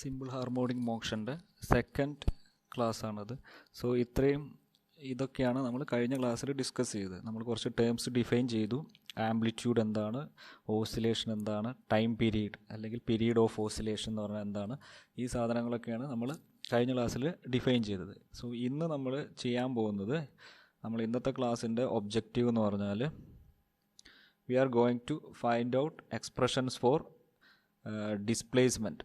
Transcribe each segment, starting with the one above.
Simple harmonic മോഷൻ്റെ second ക്ലാസ്സാണത്. So ഇതൊക്കെയാണ് നമ്മൾ കഴിഞ്ഞ ക്ലാസ്സിൽ ഡിസ്കസ് ചെയ്തത്. നമ്മൾ കുറച്ച് ടേംസ് ഡിഫൈൻ ചെയ്തു. ആംപ്ലിറ്റ്യൂഡ് എന്താണ്, ഓസിലേഷൻ എന്താണ്, ടൈം പീരീഡ് അല്ലെങ്കിൽ പീരീഡ് ഓഫ് ഓസിലേഷൻ എന്ന് പറഞ്ഞാൽ എന്താണ്, ഈ സാധനങ്ങളൊക്കെയാണ് നമ്മൾ കഴിഞ്ഞ ക്ലാസ്സിൽ ഡിഫൈൻ ചെയ്തത്. സോ ഇന്ന് നമ്മൾ ചെയ്യാൻ പോകുന്നത്, നമ്മൾ ഇന്നത്തെ ക്ലാസ്സിൻ്റെ ഒബ്ജക്റ്റീവ് എന്ന് പറഞ്ഞാൽ we are going to find out expressions for displacement.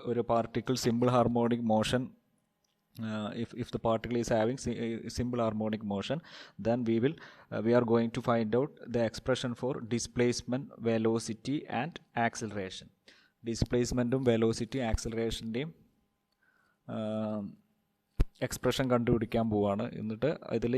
ഒരു particle simple harmonic motion, if the particle is having simple harmonic motion, then we are going to find out the expression for displacement, velocity and acceleration. Displacementum velocity acceleration expression കണ്ടുപിടിക്കാൻ പോവുകയാണ്. എന്നിട്ട്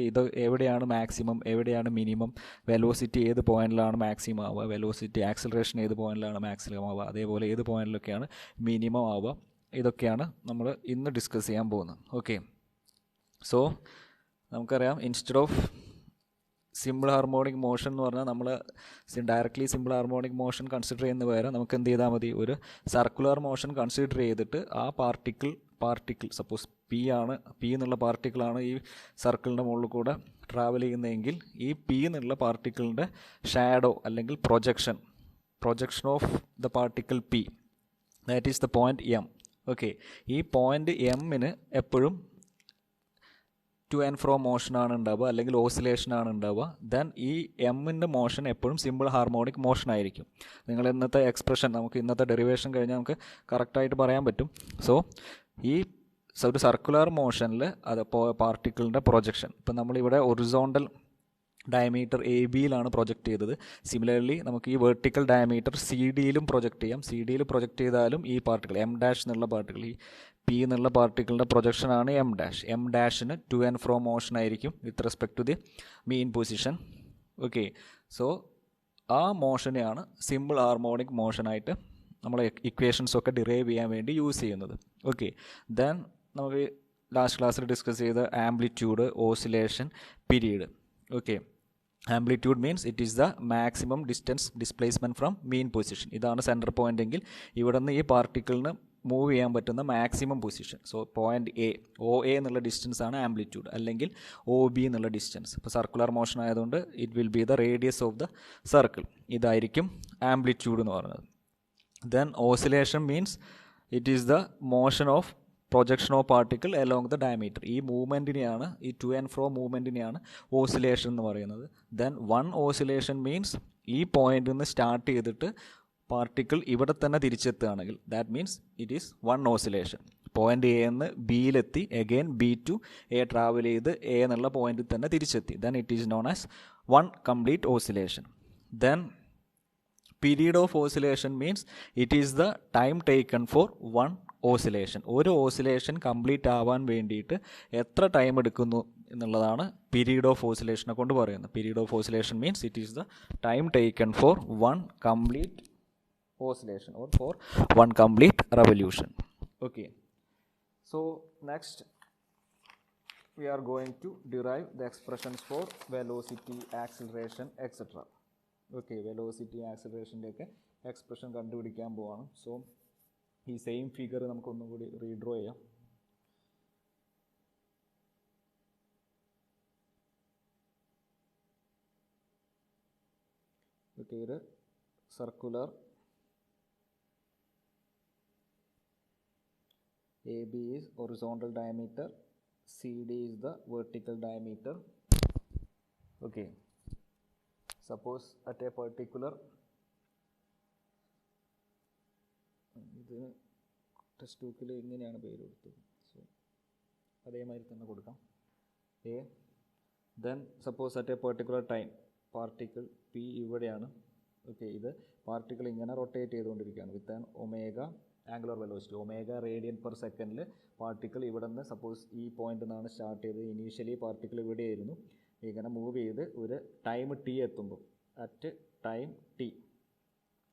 ഇത് എവിടെയാണ് maximum, എവിടെയാണ് minimum, velocity ഏത് പോയിന്റിലാണ് maximum ആവുക, velocity acceleration ഏത് പോയിന്റിലാണ് maximum ആവുക, അതേപോലെ ഏത് പോയിന്റിലൊക്കെയാണ് മിനിമം ആവുക, ഇതൊക്കെയാണ് നമ്മൾ ഇന്ന് ഡിസ്കസ് ചെയ്യാൻ പോകുന്നത്. ഓക്കെ, സോ നമുക്കറിയാം, instead of simple harmonic motion എന്ന് പറഞ്ഞാൽ നമ്മൾ directly simple harmonic motion consider ചെയ്യുന്ന പകരം നമുക്ക് എന്ത് ചെയ്താൽ മതി, ഒരു സർക്കുലർ മോഷൻ കൺസിഡർ ചെയ്തിട്ട് ആ പാർട്ടിക്കിൾ സപ്പോസ് പി എന്നുള്ള പാർട്ടിക്കിളാണ് ഈ സർക്കിളിൻ്റെ മുകളിൽ കൂടെ ട്രാവൽ ചെയ്യുന്നതെങ്കിൽ ഈ പി എന്നുള്ള പാർട്ടിക്കിളിൻ്റെ ഷാഡോ അല്ലെങ്കിൽ projection of the particle P, that is the point M. Okay, ഈ പോയിന്റ് എമ്മിന് എപ്പോഴും ടു ആൻഡ് ഫ്രോ മോഷനാണ് ഉണ്ടാവുക, അല്ലെങ്കിൽ ഓസിലേഷനാണ് ഉണ്ടാവുക. ദെൻ ഈ എമ്മിൻ്റെ മോഷൻ എപ്പോഴും സിമ്പിൾ ഹാർമോണിക് മോഷൻ ആയിരിക്കും. നിങ്ങൾ ഇന്നത്തെ എക്സ്പ്രഷൻ, നമുക്ക് ഇന്നത്തെ ഡെറിവേഷൻ കഴിഞ്ഞാൽ നമുക്ക് കറക്റ്റായിട്ട് പറയാൻ പറ്റും. സോ ഈ ഒരു സർക്കുലർ മോഷനിൽ അത് പാർട്ടിക്കിളിൻ്റെ പ്രൊജക്ഷൻ, ഇപ്പം നമ്മളിവിടെ ഒറിസോണ്ടൽ ഡയമീറ്റർ എ ബിയിലാണ് പ്രൊജക്റ്റ് ചെയ്തത്. സിമിലർലി നമുക്ക് ഈ വെർട്ടിക്കൽ ഡയമീറ്റർ സി ഡിയിലും പ്രൊജക്റ്റ് ചെയ്യാം. സി ഡിയിൽ പ്രൊജക്റ്റ് ചെയ്താലും ഈ പാർട്ടിക്കിൾ എം ഡാഷ് എന്നുള്ള പാർട്ടിക്കിൾ, ഈ പി എന്നുള്ള പാർട്ടിക്കിളിൻ്റെ പ്രൊജക്ഷനാണ് എം ഡാഷ്. എം ഡാഷിന് ടു ആൻഡ് ഫ്രോ മോഷൻ ആയിരിക്കും with respect to the mean position. Okay, so ആ മോഷനെയാണ് സിമ്പിൾ ഹാർമോണിക് മോഷനായിട്ട് നമ്മൾ ഇക്വേഷൻസൊക്കെ ഡിറൈവ് ചെയ്യാൻ വേണ്ടി യൂസ് ചെയ്യുന്നത്. ഓക്കെ, ദെൻ നമുക്ക് ലാസ്റ്റ് ക്ലാസ്സിൽ ഡിസ്കസ് ചെയ്ത amplitude, oscillation, period. Okay, amplitude means it is the maximum distance displacement from mean position. ഇതാണ് സെൻറ്റർ പോയിൻ്റ് എങ്കിൽ ഇവിടെ നിന്ന് ഈ പാർട്ടിക്കിളിന് മൂവ് ചെയ്യാൻ പറ്റുന്ന maximum position. So point A, O A എന്നുള്ള ഡിസ്റ്റൻസ് ആണ് ആംപ്ലിറ്റ്യൂഡ്, അല്ലെങ്കിൽ ഒ ബി എന്നുള്ള ഡിസ്റ്റൻസ്. ഇപ്പോൾ സർക്കുലർ മോഷൻ ആയതുകൊണ്ട് it will be the radius of the circle. ഇതായിരിക്കും ആംപ്ലിറ്റ്യൂഡ് എന്ന് പറയുന്നത്. Then oscillation means it is the motion of projection of particle along the diameter. ഈ മൂവ്മെൻറ്റിനെയാണ്, ഈ ടു ആൻഡ് ഫ്രോ മൂവ്മെൻറ്റിനെയാണ് ഓസിലേഷൻ എന്ന് പറയുന്നത്. ദെൻ വൺ ഓസിലേഷൻ മീൻസ് ഈ പോയിന്റിൽ നിന്ന് സ്റ്റാർട്ട് ചെയ്തിട്ട് പാർട്ടിക്കിൾ ഇവിടെ തന്നെ തിരിച്ചെത്തുകയാണെങ്കിൽ that means it is one oscillation. Point A എന്ന് ബിയിലെത്തി, again B to A travel ചെയ്ത് എ എന്നുള്ള പോയിന്റിൽ തന്നെ തിരിച്ചെത്തി. Then it is known as one complete oscillation. Then period of oscillation means it is the time taken for one oscillation. ഒരു oscillation complete ആവാൻ വേണ്ടിയിട്ട് എത്ര ടൈം എടുക്കുന്നു എന്നുള്ളതാണ് പീരീഡ് ഓഫ് ഓസിലേഷനെ കൊണ്ട് പറയുന്നത്. Period of oscillation means it is the time taken for one complete oscillation or for one complete revolution. Okay, so next we are going to derive the expressions for velocity, acceleration, etc. Okay, velocity, acceleration lake expression കണ്ടുപിടിക്കാൻ പോവാണ്. So ഈ same figure നമുക്കൊന്നും കൂടി redraw ചെയ്യാം. Okay, ഇത് circular AB is horizontal diameter, CD is the vertical diameter. Okay, suppose at a particular, ഇതിന് text ബുക്കിൽ ഇങ്ങനെയാണ് പേര് കൊടുത്തത്, സോ അതേമാതിരി തന്നെ കൊടുക്കാം. A, then suppose at A particular time particle P ഇവിടെയാണ്. ഓക്കെ, ഇത് പാർട്ടിക്കിൾ ഇങ്ങനെ റൊട്ടേറ്റ് ചെയ്തുകൊണ്ടിരിക്കുകയാണ് with an omega angular velocity, omega radian per സെക്കൻഡിൽ. പാർട്ടിക്കിൾ ഇവിടെ നിന്ന് സപ്പോസ് ഈ പോയിന്റിൽ നിന്നാണ് സ്റ്റാർട്ട് ചെയ്തത്. ഇനീഷ്യലി പാർട്ടിക്കിൾ ഇവിടെയായിരുന്നു. ഇങ്ങനെ മൂവ് ചെയ്ത് ഒരു ടൈം ടി എത്തുമ്പോൾ, അറ്റ് ടൈം ടി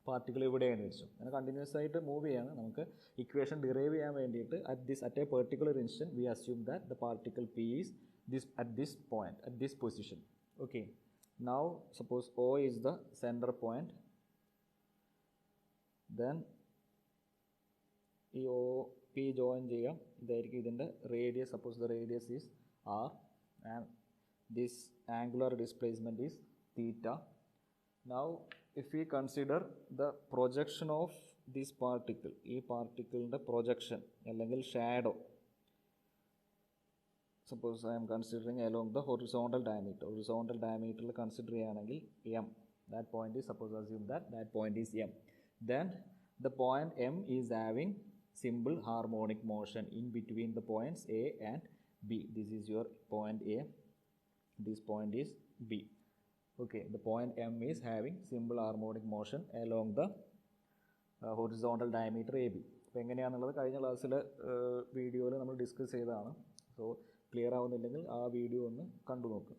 പാർട്ടിക്കിൾ ഇവിടെയാണ് വെച്ചു. അങ്ങനെ കണ്ടിന്യൂസ് ആയിട്ട് മൂവ് ചെയ്യാണ്. നമുക്ക് ഇക്വേഷൻ ഡിറൈവ് ചെയ്യാൻ വേണ്ടിയിട്ട് at A particular instant V assume that the particle P is at this point, at this position. Okay, now suppose O is the center point, then ഈ O P join ചെയ്യാം. ഇതായിരിക്കും ഇതിൻ്റെ radius. Suppose the radius is R and this angular displacement is theta. Now if we consider the projection of this particle, ഈ പാർട്ടിക്കിളിൻ്റെ projection അല്ലെങ്കിൽ shadow, suppose I am considering along the horizontal diameter. Horizontal diameter consider cheyanengil m, that point is, suppose assume that point is m, then the point m is having simple harmonic motion in between the points a and b. This is your point a, this point is b. Okay, the point m is having simple harmonic motion along the horizontal diameter ab. അപ്പോൾ എങ്ങനെയാണെന്നുള്ളത് കഴിഞ്ഞ ക്ലാസ്സിൽ വീഡിയോയിൽ നമ്മൾ discuss ചെയ്തതാണ്. So clear ആവുന്നില്ലെങ്കിൽ ആ video ഒന്ന് കണ്ടു നോക്കുക.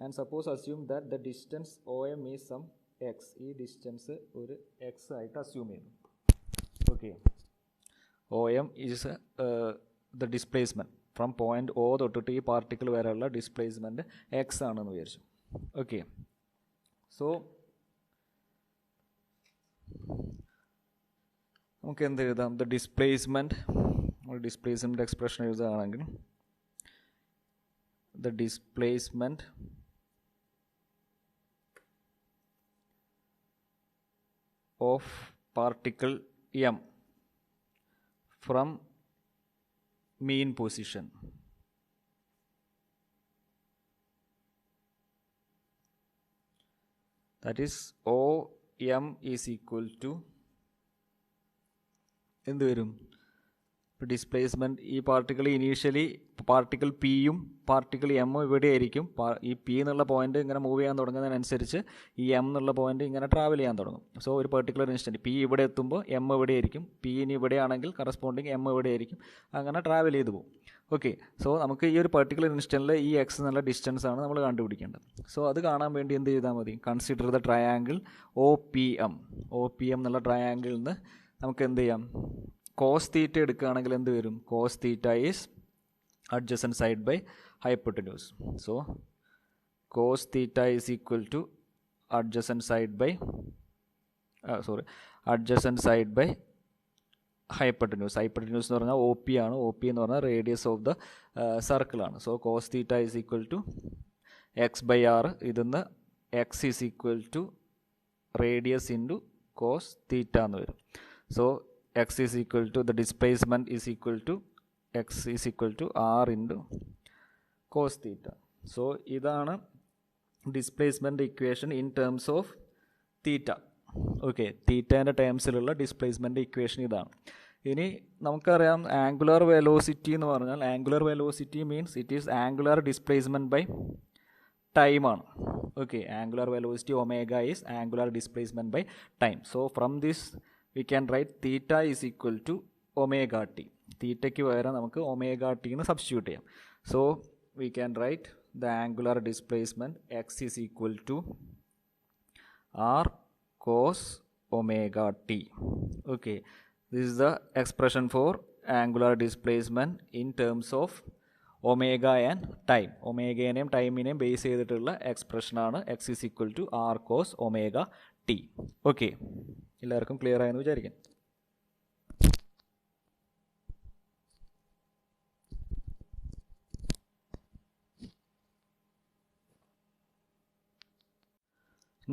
And suppose assume that the distance O M is some X. ഈ ഡിസ്റ്റൻസ് ഒരു എക്സ് ആയിട്ട് അസ്യൂം ചെയ്യുന്നു. Okay, O M is the displacement from point O തൊട്ടിട്ട് ഈ പാർട്ടിക്കിൾ വരെയുള്ള ഡിസ്പ്ലേസ്മെൻറ്റ് എക്സ് ആണെന്ന് വിചാരിച്ചു. ഓക്കെ, സോ നമുക്ക് എന്ത് എഴുതാം? ദ ഡിസ്പ്ലേസ്മെൻറ്റ്, ഡിസ്പ്ലേസ്മെൻറ്റ് എക്സ്പ്രഷൻ എഴുതുകയാണെങ്കിൽ the displacement of particle m from mean position, that is OM is equal to എന്ത് വരും? ഡിസ്പ്ലേസ്മെൻറ്റ് ഈ പാർട്ടിക്കിൾ ഇനീഷ്യലി പാർട്ടിക്കിൾ പിയും പാർട്ടിക്കിൾ എമ്മും ഇവിടെ ആയിരിക്കും. ഈ പി എന്നുള്ള പോയിന്റ് ഇങ്ങനെ മൂവ് ചെയ്യാൻ തുടങ്ങുന്നതിനനുസരിച്ച് ഈ എം എന്നുള്ള പോയിന്റ് ഇങ്ങനെ ട്രാവൽ ചെയ്യാൻ തുടങ്ങും. സോ ഒരു പെർട്ടിക്കുലർ ഇൻസ്റ്റൻറ്റ് പി ഇവിടെ എത്തുമ്പോൾ എം ഇവിടെ ആയിരിക്കും, പി ഇനി ഇവിടെയാണെങ്കിൽ കറസ്പോണ്ടിങ് എം ഇവിടെ ആയിരിക്കും, അങ്ങനെ ട്രാവൽ ചെയ്തു പോകും. ഓക്കെ, സോ നമുക്ക് ഈ ഒരു പെർട്ടിക്കുലർ ഇൻസ്റ്റൻറ്റിൽ ഈ എക്സ് എന്നുള്ള ഡിസ്റ്റൻസ് ആണ് നമ്മൾ കണ്ടുപിടിക്കേണ്ടത്. സോ അത് കാണാൻ വേണ്ടി എന്ത് ചെയ്താൽ മതി? Consider the triangle O P M. O P M എന്നുള്ള ട്രയാങ്കിളിൽ നിന്ന് നമുക്ക് എന്ത് ചെയ്യാം? കോസ് തീറ്റ എടുക്കുകയാണെങ്കിൽ എന്ത് വരും? Cos theta is adjacent side by hypotenuse. So cos theta is equal to adjacent side by adjacent side by hypotenuse. Hypotenuse എന്ന് പറഞ്ഞാൽ OP ആണ്. OP എന്ന് പറഞ്ഞാൽ റേഡിയസ് ഓഫ് ദ സർക്കിൾ ആണ്. So cos theta is equal to X by R. ഇതിന്ന് X is equal to radius into cos theta എന്ന് വരും. So X is equal to the displacement is equal to x is equal to r into cos theta. So ഇതാണ് displacement equation in terms of theta. Okay, തീറ്റേൻ്റെ ടേംസിലുള്ള displacement equation ഇതാണ്. ഇനി നമുക്കറിയാം angular velocity എന്ന് പറഞ്ഞാൽ, angular velocity means it is angular displacement by ടൈമാണ്. Okay, angular velocity omega is angular displacement by time. So from this we can write theta is equal to omega T. തീറ്റയ്ക്ക് പകരം നമുക്ക് omega T എന്ന് substitute ചെയ്യാം. So we can write the angular displacement X is equal to R cos omega T. Okay, this is the expression for angular displacement in terms of omega and time. ഒമേഗേനെയും ടൈമിനെയും base ചെയ്തിട്ടുള്ള എക്സ്പ്രഷനാണ് X is equal to R cos omega T. Okay, എല്ലാവർക്കും clear ആയെന്ന് വിചാരിക്കാം.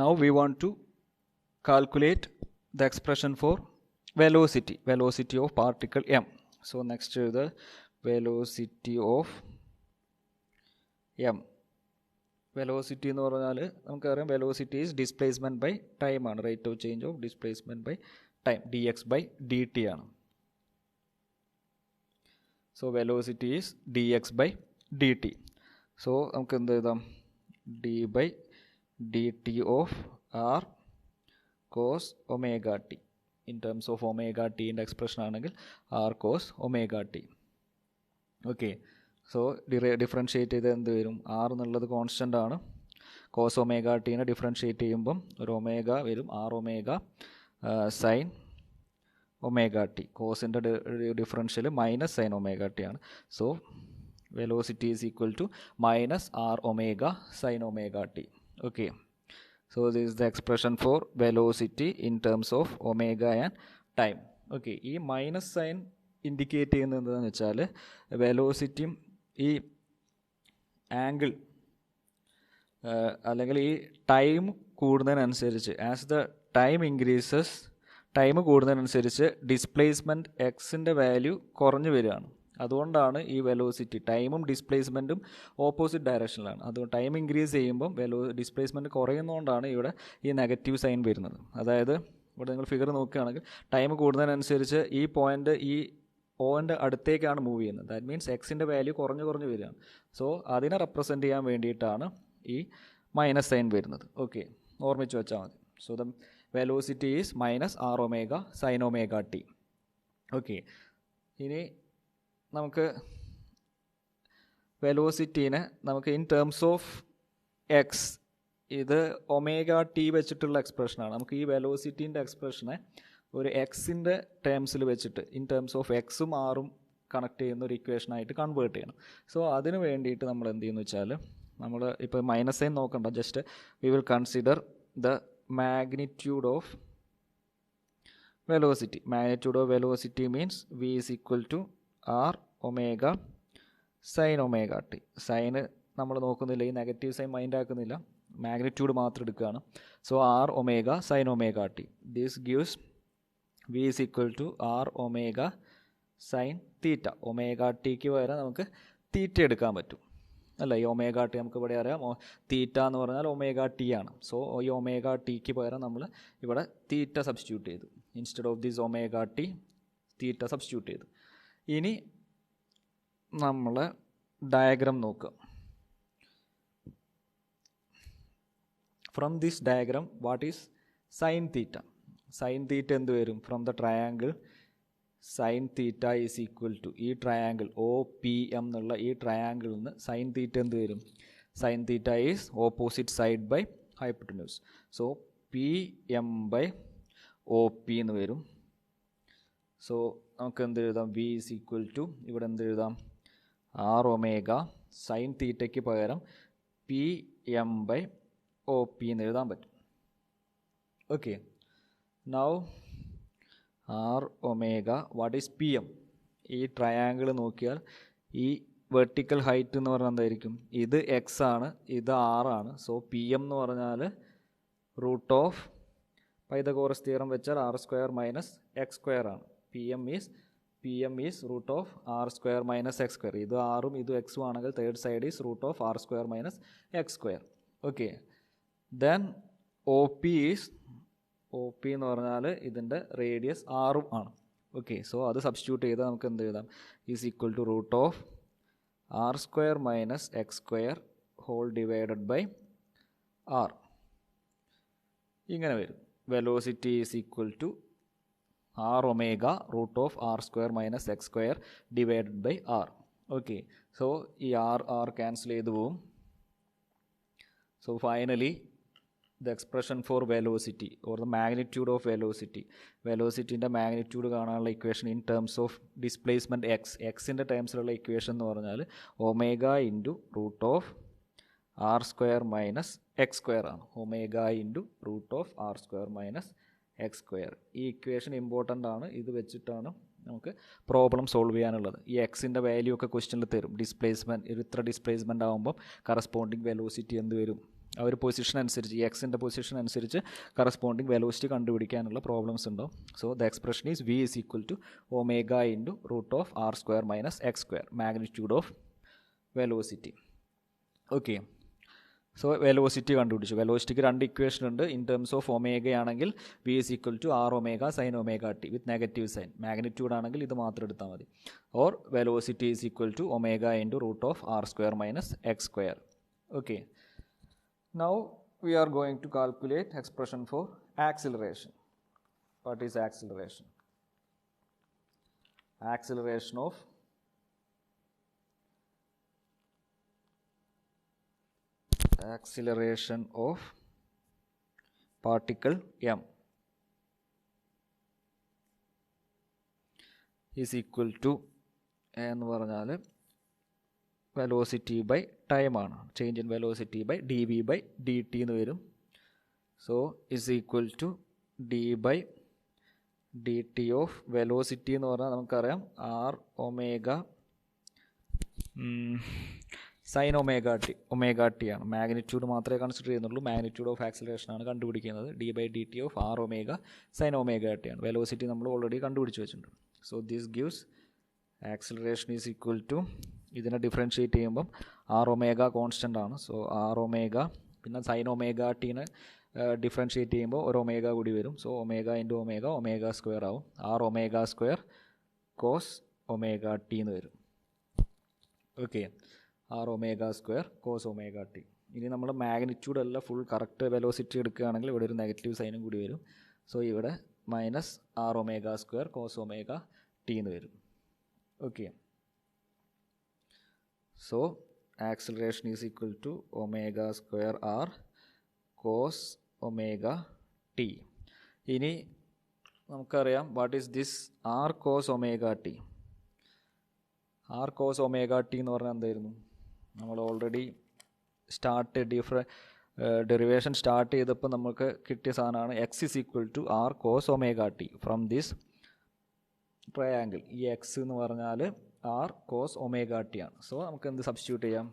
Now we want to calculate the expression for velocity of particle m. So next is the velocity of m. Velocity എന്ന് പറഞ്ഞാൽ നമുക്കറിയാം velocity is displacement by time ആണ്. rate of change of displacement by time, dx by dt ആണ്. So velocity is dx by dt. So നമുക്ക് എന്ത് എഴുതാം? d by dt of r cos omega t. in terms of omega t ൻ്റെ expression ആണെങ്കിൽ r cos omega t. Okay, so differentiate ചെയ്ത് എന്ത് വരും? r എന്നുള്ളത് കോൺസ്റ്റൻ്റ് ആണ്. കോസ് ഒമേഗ ടീനെ ഡിഫറൻഷ്യേറ്റ് ചെയ്യുമ്പം ഒരു ഒമേഗ വരും, r omega sine omega T. കോസിൻ്റെ differential minus sine omega T ആണ്. So velocity is equal to minus r omega sine omega T. Okay, so this is the expression for velocity in terms of omega and time. Okay, ഈ minus sign indicate ചെയ്യുന്നത് എന്താണെന്ന് വെച്ചാൽ വെലോസിറ്റിയും ഈ angle അല്ലെങ്കിൽ ഈ time കൂടുന്നതിനനുസരിച്ച് as the time increases, time കൂടുന്നതിനനുസരിച്ച് displacement എക്സിൻ്റെ വാല്യൂ കുറഞ്ഞു വരികയാണ്. അതുകൊണ്ടാണ് ഈ വെലോസിറ്റി, ടൈമും ഡിസ്പ്ലേസ്മെൻറ്റും ഓപ്പോസിറ്റ് ഡയറക്ഷനിലാണ്. അതുകൊണ്ട് ടൈം ഇൻക്രീസ് ചെയ്യുമ്പം ഡിസ്പ്ലേസ്മെൻറ്റ് കുറയുന്നതുകൊണ്ടാണ് ഇവിടെ ഈ നെഗറ്റീവ് സൈൻ വരുന്നത്. അതായത് ഇവിടെ നിങ്ങൾ ഫിഗർ നോക്കുകയാണെങ്കിൽ ടൈം കൂടുന്നതിനനുസരിച്ച് ഈ പോയിൻ്റ് ഈ ഓൻ്റെ അടുത്തേക്കാണ് മൂവ് ചെയ്യുന്നത്. ദാറ്റ് മീൻസ് എക്സിൻ്റെ വാല്യൂ കുറഞ്ഞു വരികയാണ്. സോ അതിനെ റെപ്രസെൻറ്റ് ചെയ്യാൻ വേണ്ടിയിട്ടാണ് ഈ മൈനസ് സൈൻ വരുന്നത്. ഓക്കെ, ഓർമ്മിച്ച് വെച്ചാൽ മതി. So the velocity is minus R omega sine omega T. Okay, ഇനി നമുക്ക് വെലോസിറ്റീനെ നമുക്ക് ഇൻ ടേംസ് ഓഫ് എക്സ്, ഇത് ഒമേഗ ടി വെച്ചിട്ടുള്ള എക്സ്പ്രഷനാണ്. നമുക്ക് ഈ വെലോസിറ്റീൻ്റെ എക്സ്പ്രഷനെ ഒരു എക്സിൻ്റെ ടേംസിൽ വെച്ചിട്ട് ഇൻ ടേംസ് ഓഫ് എക്സും ആറും കണക്ട് ചെയ്യുന്ന ഒരു ഇക്വേഷനായിട്ട് കൺവേർട്ട് ചെയ്യണം. സോ അതിന് വേണ്ടിയിട്ട് നമ്മൾ എന്ത് ചെയ്യുന്നു വെച്ചാൽ, നമ്മൾ ഇപ്പോൾ മൈനസ് സൈൻ നോക്കണ്ട, just we will consider the magnitude of velocity. Magnitude of velocity means V is equal to R omega sine omega T. സൈന് നമ്മൾ നോക്കുന്നില്ല, ഈ നെഗറ്റീവ് സൈൻ മൈൻഡ് ആക്കുന്നില്ല, മാഗ്നിറ്റ്യൂഡ് മാത്രം എടുക്കുകയാണ്. So R omega sine omega T. This gives V is equal to R omega sine theta. Omega ടിക്ക് പകരം നമുക്ക് തീറ്റ എടുക്കാൻ പറ്റും അല്ല. ഈ ഒമേഗ ടി നമുക്ക് ഇവിടെ അറിയാം, തീറ്റ എന്ന് പറഞ്ഞാൽ ഒമേഗ ടി ആണ്. സോ ഈ ഒമേഗ ടിക്ക് പകരം നമ്മൾ ഇവിടെ തീറ്റ സബ്സ്റ്റിറ്റ്യൂട്ട് ചെയ്തു. Instead of this omega T theta substitute ചെയ്തു. ഇനി നമ്മൾ ഡയഗ്രാം നോക്കുക. From this diagram what is sine theta? Sine theta എന്ത് വരും? From the triangle sine theta is equal to, ഈ ട്രയാങ്കിൾ ഒ പി എം എന്നുള്ള ഈ ട്രയാങ്കിളിൽ നിന്ന് സൈൻ തീറ്റ എന്ത് വരും? Sine theta is opposite side by hypotenuse. So P M by O P എന്ന് വരും. സോ നമുക്ക് എന്ത് എഴുതാം? വി ഈസ് ഈക്വൽ ടു, ഇവിടെ എന്ത് എഴുതാം? ആർ ഒമേഗ സൈൻ തീറ്റയ്ക്ക് പകരം P M by O P എന്ന് എഴുതാൻ പറ്റും. Okay, now R omega what is P M? ഈ ട്രയാങ്കിൾ നോക്കിയാൽ ഈ വെർട്ടിക്കൽ ഹൈറ്റ് എന്ന് പറഞ്ഞാൽ എന്തായിരിക്കും? ഇത് എക്സ് ആണ്, ഇത് ആറാണ്. സോ പി എം എന്ന് പറഞ്ഞാൽ റൂട്ട് ഓഫ് പൈതഗോറസ് തിയറം വെച്ചാൽ R square minus X square ആണ്. P M is root of R square minus X square. ഇത് ആറും ഇത് എക്സും ആണെങ്കിൽ third side is root of R square minus X square. Okay, then O P എന്ന് പറഞ്ഞാൽ ഇതിൻ്റെ റേഡിയസ് ആറും ആണ്. ഓക്കെ, സോ അത് സബ്സ്റ്റിറ്റ്യൂട്ട് ചെയ്താൽ നമുക്ക് എന്ത് എഴുതാം? Is equal to root of R square minus X square whole divided by R. ഇങ്ങനെ വരും. Velocity is equal to R omega root of R square minus X square divided by R. Okay, so ഈ R cancel ചെയ്ത് പോവും. So finally the expression for velocity or the magnitude of velocity, velocity-ൻ്റെ magnitude കാണാനുള്ള equation in terms of displacement എക്സിൻ്റെ ടേംസിലുള്ള equation എന്ന് പറഞ്ഞാൽ omega into root of R square minus X square ആണ്. Omega into root of R square minus X square. ഈ equation important ആണ്. ഇത് വെച്ചിട്ടാണ് നമുക്ക് പ്രോബ്ലം സോൾവ് ചെയ്യാനുള്ളത്. ഈ എക്സിൻ്റെ വാല്യൂ ഒക്കെ ക്വസ്റ്റ്യനിൽ തരും. ഡിസ്പ്ലേസ്മെൻറ്റ് ഇത്ര ഡിസ്പ്ലേസ്മെൻറ്റ് ആകുമ്പം കറസ്പോണ്ടിങ് വെലോസിറ്റി എന്ത് വരും? ആ ഒരു പൊസിഷൻ അനുസരിച്ച്, ഈ എക്സിൻ്റെ പൊസിഷൻ അനുസരിച്ച് കറസ്പോണ്ടിങ് വെലോസിറ്റി കണ്ടുപിടിക്കാനുള്ള പ്രോബ്ലംസ് ഉണ്ടാവും. So the expression is V is equal to omega into root of R square minus X square, magnitude of velocity. Okay, so velocity കണ്ടുപിടിച്ചു. വെലോസിറ്റിക്ക് രണ്ട് ഇക്വേഷൻ ഉണ്ട്. ഇൻ ടേംസ് ഓഫ് ഒമേഗ ആണെങ്കിൽ V is equal to R omega sine omega T with negative sine. Magnitude ആണെങ്കിൽ ഇത് മാത്രം എടുത്താൽ മതി. Or velocity is equal to omega into root of R square minus X square. Okay, now we are going to calculate expression for acceleration. What is acceleration? Acceleration of particle m is equal to എന്ന് പറഞ്ഞാൽ velocity by time ആണ്. Change in velocity by D V by D T എന്ന് വരും. So is equal to D by D T of velocity എന്ന് പറഞ്ഞാൽ നമുക്കറിയാം R omega sine omega T ആണ്. Magnitude മാത്രമേ കൺസിഡർ ചെയ്യുന്നുള്ളൂ. മാഗ്നിറ്റ്യൂഡ് ഓഫ് ആക്സിലറേഷൻ ആണ് കണ്ടുപിടിക്കുന്നത്. D by D T of R omega sine omega T ആണ്. വെലോസിറ്റി നമ്മൾ ഓൾറെഡി കണ്ടുപിടിച്ച് വെച്ചിട്ടുണ്ട്. So this gives acceleration is equal to, ഇതിനെ ഡിഫറൻഷ്യേറ്റ് ചെയ്യുമ്പം ആർ ഒമേഗ കോൺസ്റ്റൻ്റ് ആണ്. സോ ആർ ഒമേഗ പിന്നെ സൈൻ ഒമേഗ ടീനെ ഡിഫറൻഷ്യേറ്റ് ചെയ്യുമ്പോൾ ഒരു ഒമേഗ കൂടി വരും. So omega into omega omega square ആവും. R omega square cos omega T എന്ന് വരും. Okay, R omega square cos omega T. ഇനി നമ്മൾ മാഗ്നിറ്റ്യൂഡ് അല്ല ഫുൾ കറക്റ്റ് വെലോസിറ്റി എടുക്കുകയാണെങ്കിൽ ഇവിടെ ഒരു നെഗറ്റീവ് സൈനും കൂടി വരും. സോ ഇവിടെ minus R omega square cos omega T എന്ന് വരും. Okay, so acceleration is equal to omega square R cos omega T. ഇനി നമുക്കറിയാം what is this R cos omega T. R cos omega T എന്ന് പറഞ്ഞാൽ എന്തായിരുന്നു? നമ്മൾ already derivation start ചെയ്തപ്പോൾ നമുക്ക് കിട്ടിയ സാധനമാണ് X is equal to R cos omega T from this triangle. ഈ എക്സ് എന്ന് പറഞ്ഞാൽ ആർ കോസ് ഒമേഗ ടി ആണ്. സോ നമുക്ക് എന്ത് സബ്സ്റ്റിറ്റ്യൂട്ട് ചെയ്യാം?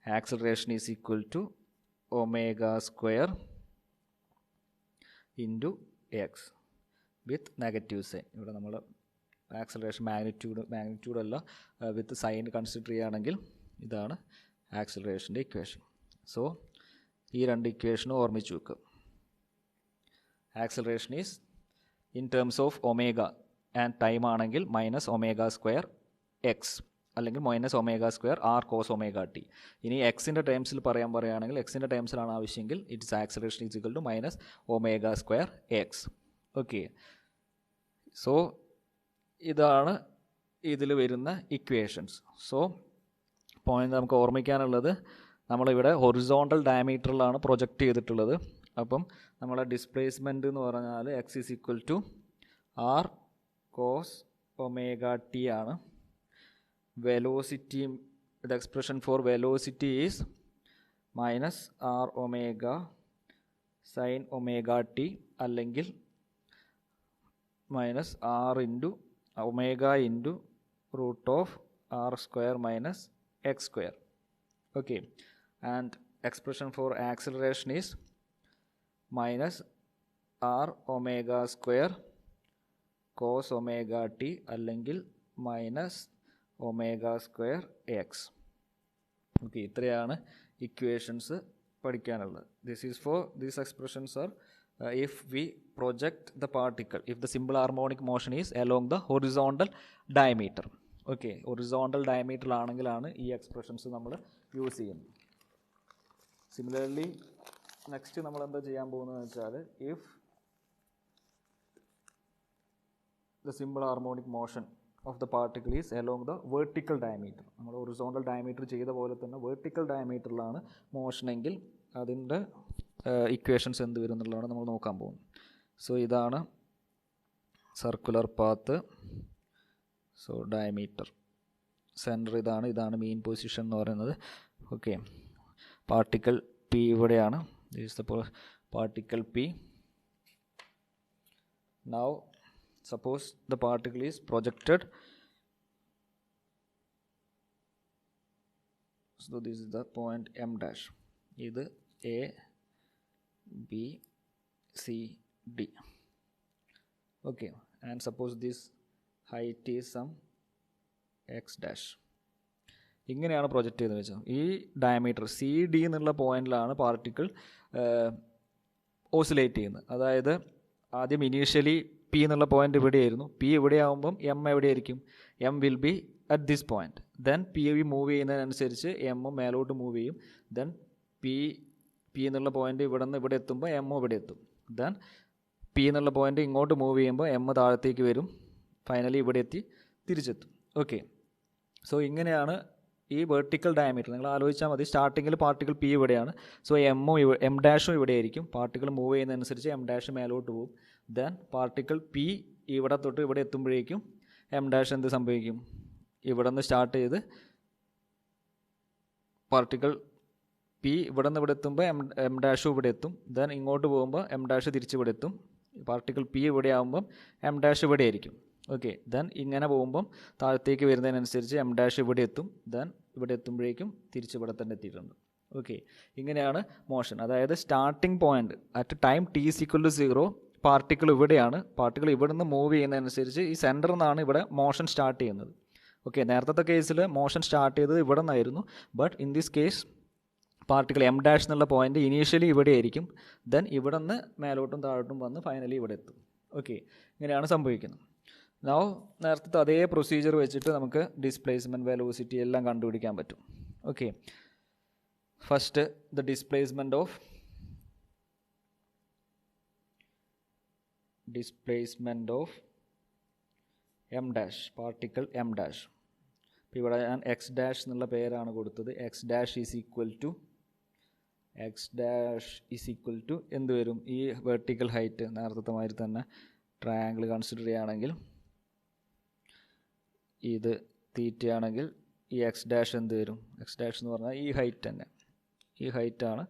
Acceleration is equal to omega square into X with negative sine. ഇവിടെ നമ്മൾ ആക്സിലറേഷൻ മാഗ്നിറ്റ്യൂഡ് അല്ല വിത്ത് സൈൻ കൺസിഡർ ചെയ്യുകയാണെങ്കിൽ ഇതാണ് ആക്സിലറേഷൻ്റെ ഇക്വേഷൻ. സോ ഈ രണ്ട് ഇക്വേഷനും ഓർമ്മിച്ച് വെക്കുക. Acceleration is in terms of omega and time ആണെങ്കിൽ മൈനസ് ഒമേഗ സ്ക്വയർ എക്സ് അല്ലെങ്കിൽ minus omega square R cos omega T. ഇനി എക്സിൻ്റെ ടേംസിൽ പറയുകയാണെങ്കിൽ എക്സിൻ്റെ ടേംസിലാണ് ആവശ്യമെങ്കിൽ it's acceleration is equal to minus omega square X. Okay, so ഇതാണ് ഇതിൽ വരുന്ന ഇക്വേഷൻസ്. സോ പോയിന്റ് നമുക്ക് ഓർമ്മിക്കാനുള്ളത്, നമ്മളിവിടെ ഹൊറിസോണ്ടൽ ഡയമീറ്ററിലാണ് പ്രൊജക്റ്റ് ചെയ്തിട്ടുള്ളത്. അപ്പം നമ്മളെ ഡിസ്പ്ലേസ്മെൻറ്റ് എന്ന് പറഞ്ഞാൽ X is equal to R cos omega T ആണ്. Velocity, the expression for velocity is minus R omega sine omega T അല്ലെങ്കിൽ minus R into omega into root of R square minus X square. Okay, and expression for acceleration is minus R omega square cos omega T അല്ലെങ്കിൽ minus omega square X. Okay, ഇത്രയാണ് equations പഠിക്കാനുള്ളത്. This is for these expressions are if we project the particle, if the simple harmonic motion is along the horizontal diameter. Okay, horizontal diameter ആണെങ്കിലാണ് ഈ expressions നമ്മൾ use ചെയ്യുന്നത്. Similarly next നമ്മൾ എന്താ ചെയ്യാൻ പോകുന്നതെന്ന് വെച്ചാൽ, if the simple harmonic motion of the particle is along the vertical diameter, നമ്മൾ ഹൊറിസോണ്ടൽ ഡയമീറ്റർ ചെയ്ത പോലെ തന്നെ വെർട്ടിക്കൽ ഡയമീറ്ററിലാണ് മോഷനെങ്കിൽ അതിൻ്റെ ഇക്വേഷൻസ് എന്ത് വരും എന്നുള്ളതാണ് നമ്മൾ നോക്കാൻ പോകുന്നത്. സോ ഇതാണ് circular path. So diameter centre ഇതാണ് മീൻ പൊസിഷൻ എന്ന് പറയുന്നത്. ഓക്കെ, പാർട്ടിക്കിൾ പി ഇവിടെയാണ്. This the particle P. Now suppose the particle is projected. So this is the point M dash. ഇത് A B C D. Okay, and suppose this height is some x dash. ഇങ്ങനെയാണ് project ചെയ്തെന്ന് വെച്ചാൽ ഈ diameter C D എന്നുള്ള പോയിന്റിലാണ് particle oscillate ചെയ്യുന്നത്. അതായത് ആദ്യം initially P എന്നുള്ള പോയിന്റ് ഇവിടെയായിരുന്നു. പി ഇവിടെ ആകുമ്പം എം എവിടെയായിരിക്കും? M will be at this point. Then P move ചെയ്യുന്നതിനനുസരിച്ച് എമ്മും മേലോട്ട് മൂവ് ചെയ്യും. ദെൻ പി എന്നുള്ള പോയിന്റ് ഇവിടെ നിന്ന് ഇവിടെ എത്തുമ്പോൾ എം ഇവിടെ എത്തും. ദെൻ പി എന്നുള്ള പോയിന്റ് ഇങ്ങോട്ട് മൂവ് ചെയ്യുമ്പോൾ എം താഴത്തേക്ക് വരും. ഫൈനലി ഇവിടെ എത്തി തിരിച്ചെത്തും. ഓക്കെ, സോ ഇങ്ങനെയാണ് ഈ വെർട്ടിക്കൽ ഡയമീറ്റർ. നിങ്ങൾ ആലോചിച്ചാൽ മതി, സ്റ്റാർട്ടിങ്ങിൽ പാർട്ടിക്കിൾ പി ഇവിടെയാണ്. സോ എം ഡാഷും ഇവിടെ ആയിരിക്കും. പാർട്ടിക്കിൾ മൂവ് ചെയ്യുന്നതനുസരിച്ച് എം ഡാഷ് മേലോട്ട് പോകും. ദെൻ പാർട്ടിക്കിൾ പി ഇവിടെ തൊട്ട് ഇവിടെ എത്തുമ്പോഴേക്കും എം ഡാഷ് എന്ത് സംഭവിക്കും? ഇവിടെ നിന്ന് സ്റ്റാർട്ട് ചെയ്ത് പാർട്ടിക്കിൾ പി ഇവിടെ നിന്ന് ഇവിടെ എത്തുമ്പോൾ എം ഡാഷും ഇവിടെ എത്തും. ദെൻ ഇങ്ങോട്ട് പോകുമ്പോൾ എം ഡാഷ് തിരിച്ച് ഇവിടെ എത്തും. പാർട്ടിക്കിൾ പി ഇവിടെ ആകുമ്പം എം ഡാഷ് ഇവിടെ ആയിരിക്കും. ഓക്കെ, ദെൻ ഇങ്ങനെ പോകുമ്പം താഴത്തേക്ക് വരുന്നതിനനുസരിച്ച് എം ഡാഷ് ഇവിടെ എത്തും. ദെൻ ഇവിടെ എത്തുമ്പോഴേക്കും തിരിച്ച് ഇവിടെ തന്നെ എത്തിയിട്ടുണ്ട്. ഓക്കെ, ഇങ്ങനെയാണ് മോഷൻ. അതായത് starting point at time T is equal to 0 particle ഇവിടെയാണ്. പാർട്ടിക്കിൾ ഇവിടെ നിന്ന് മൂവ് ചെയ്യുന്നതനുസരിച്ച് ഈ സെൻറ്ററിൽ നിന്നാണ് ഇവിടെ മോഷൻ സ്റ്റാർട്ട് ചെയ്യുന്നത്. ഓക്കെ, നേരത്തെ കേസിൽ മോഷൻ സ്റ്റാർട്ട് ചെയ്തത് ഇവിടെ നിന്നായിരുന്നു. But in this case particle M dash എന്നുള്ള പോയിന്റ് ഇനീഷ്യലി ഇവിടെ ആയിരിക്കും. ദെൻ ഇവിടെ നിന്ന് മേലോട്ടും താഴോട്ടും വന്ന് ഫൈനലി ഇവിടെ എത്തും. ഓക്കെ, ഇങ്ങനെയാണ് സംഭവിക്കുന്നത്. നൗ നേരത്തെ അതേ പ്രൊസീജിയർ വെച്ചിട്ട് നമുക്ക് ഡിസ്പ്ലേസ്മെൻറ്റ്, വെലോസിറ്റി എല്ലാം കണ്ടുപിടിക്കാൻ പറ്റും. Okay, first the displacement of M dash, particle M dash. അപ്പോൾ ഇവിടെ ഞാൻ എക്സ് ഡാഷ് എന്നുള്ള പേരാണ് കൊടുത്തത്. X dash is equal to എന്ത് വരും? ഈ വെർട്ടിക്കൽ ഹൈറ്റ് നേരത്തെ മാതിരി തന്നെ ട്രയാങ്കിൾ കൺസിഡർ ചെയ്യുകയാണെങ്കിൽ ഇത് തീറ്റയാണെങ്കിൽ ഈ എക്സ് ഡാഷ് എന്ത് വരും? എക്സ് ഡാഷ് എന്ന് പറഞ്ഞാൽ ഈ ഹൈറ്റ് തന്നെ, ഈ ഹൈറ്റാണ്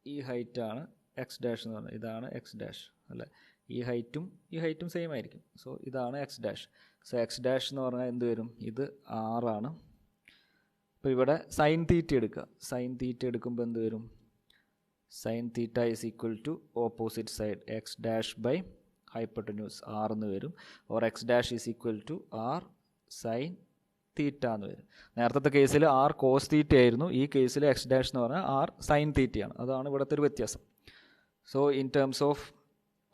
ഈ ഹൈറ്റാണ് എക്സ് ഡാഷ് എന്ന് പറഞ്ഞാൽ. ഇതാണ് എക്സ് ഡാഷ് അല്ലേ? ഈ ഹൈറ്റും സെയിം ആയിരിക്കും. സോ ഇതാണ് X dash. So X dash എന്ന് പറഞ്ഞാൽ എന്ത് വരും? ഇത് ആറാണ്. അപ്പോൾ ഇവിടെ സൈൻ തീറ്റ എടുക്കുക. സൈൻ തീറ്റ എടുക്കുമ്പോൾ എന്ത് വരും? Sine theta is equal to opposite side X dash by hypotenuse R എന്ന് വരും. Or X dash is equal to R sine theta എന്ന് വരും. നേരത്തെ കേസിൽ ആർ കോസ് തീറ്റ ആയിരുന്നു. ഈ കേസിൽ എക്സ് ഡാഷ് എന്ന് പറഞ്ഞാൽ ആർ സൈൻ തീറ്റയാണ്. അതാണ് ഇവിടുത്തെ ഒരു വ്യത്യാസം. So in terms of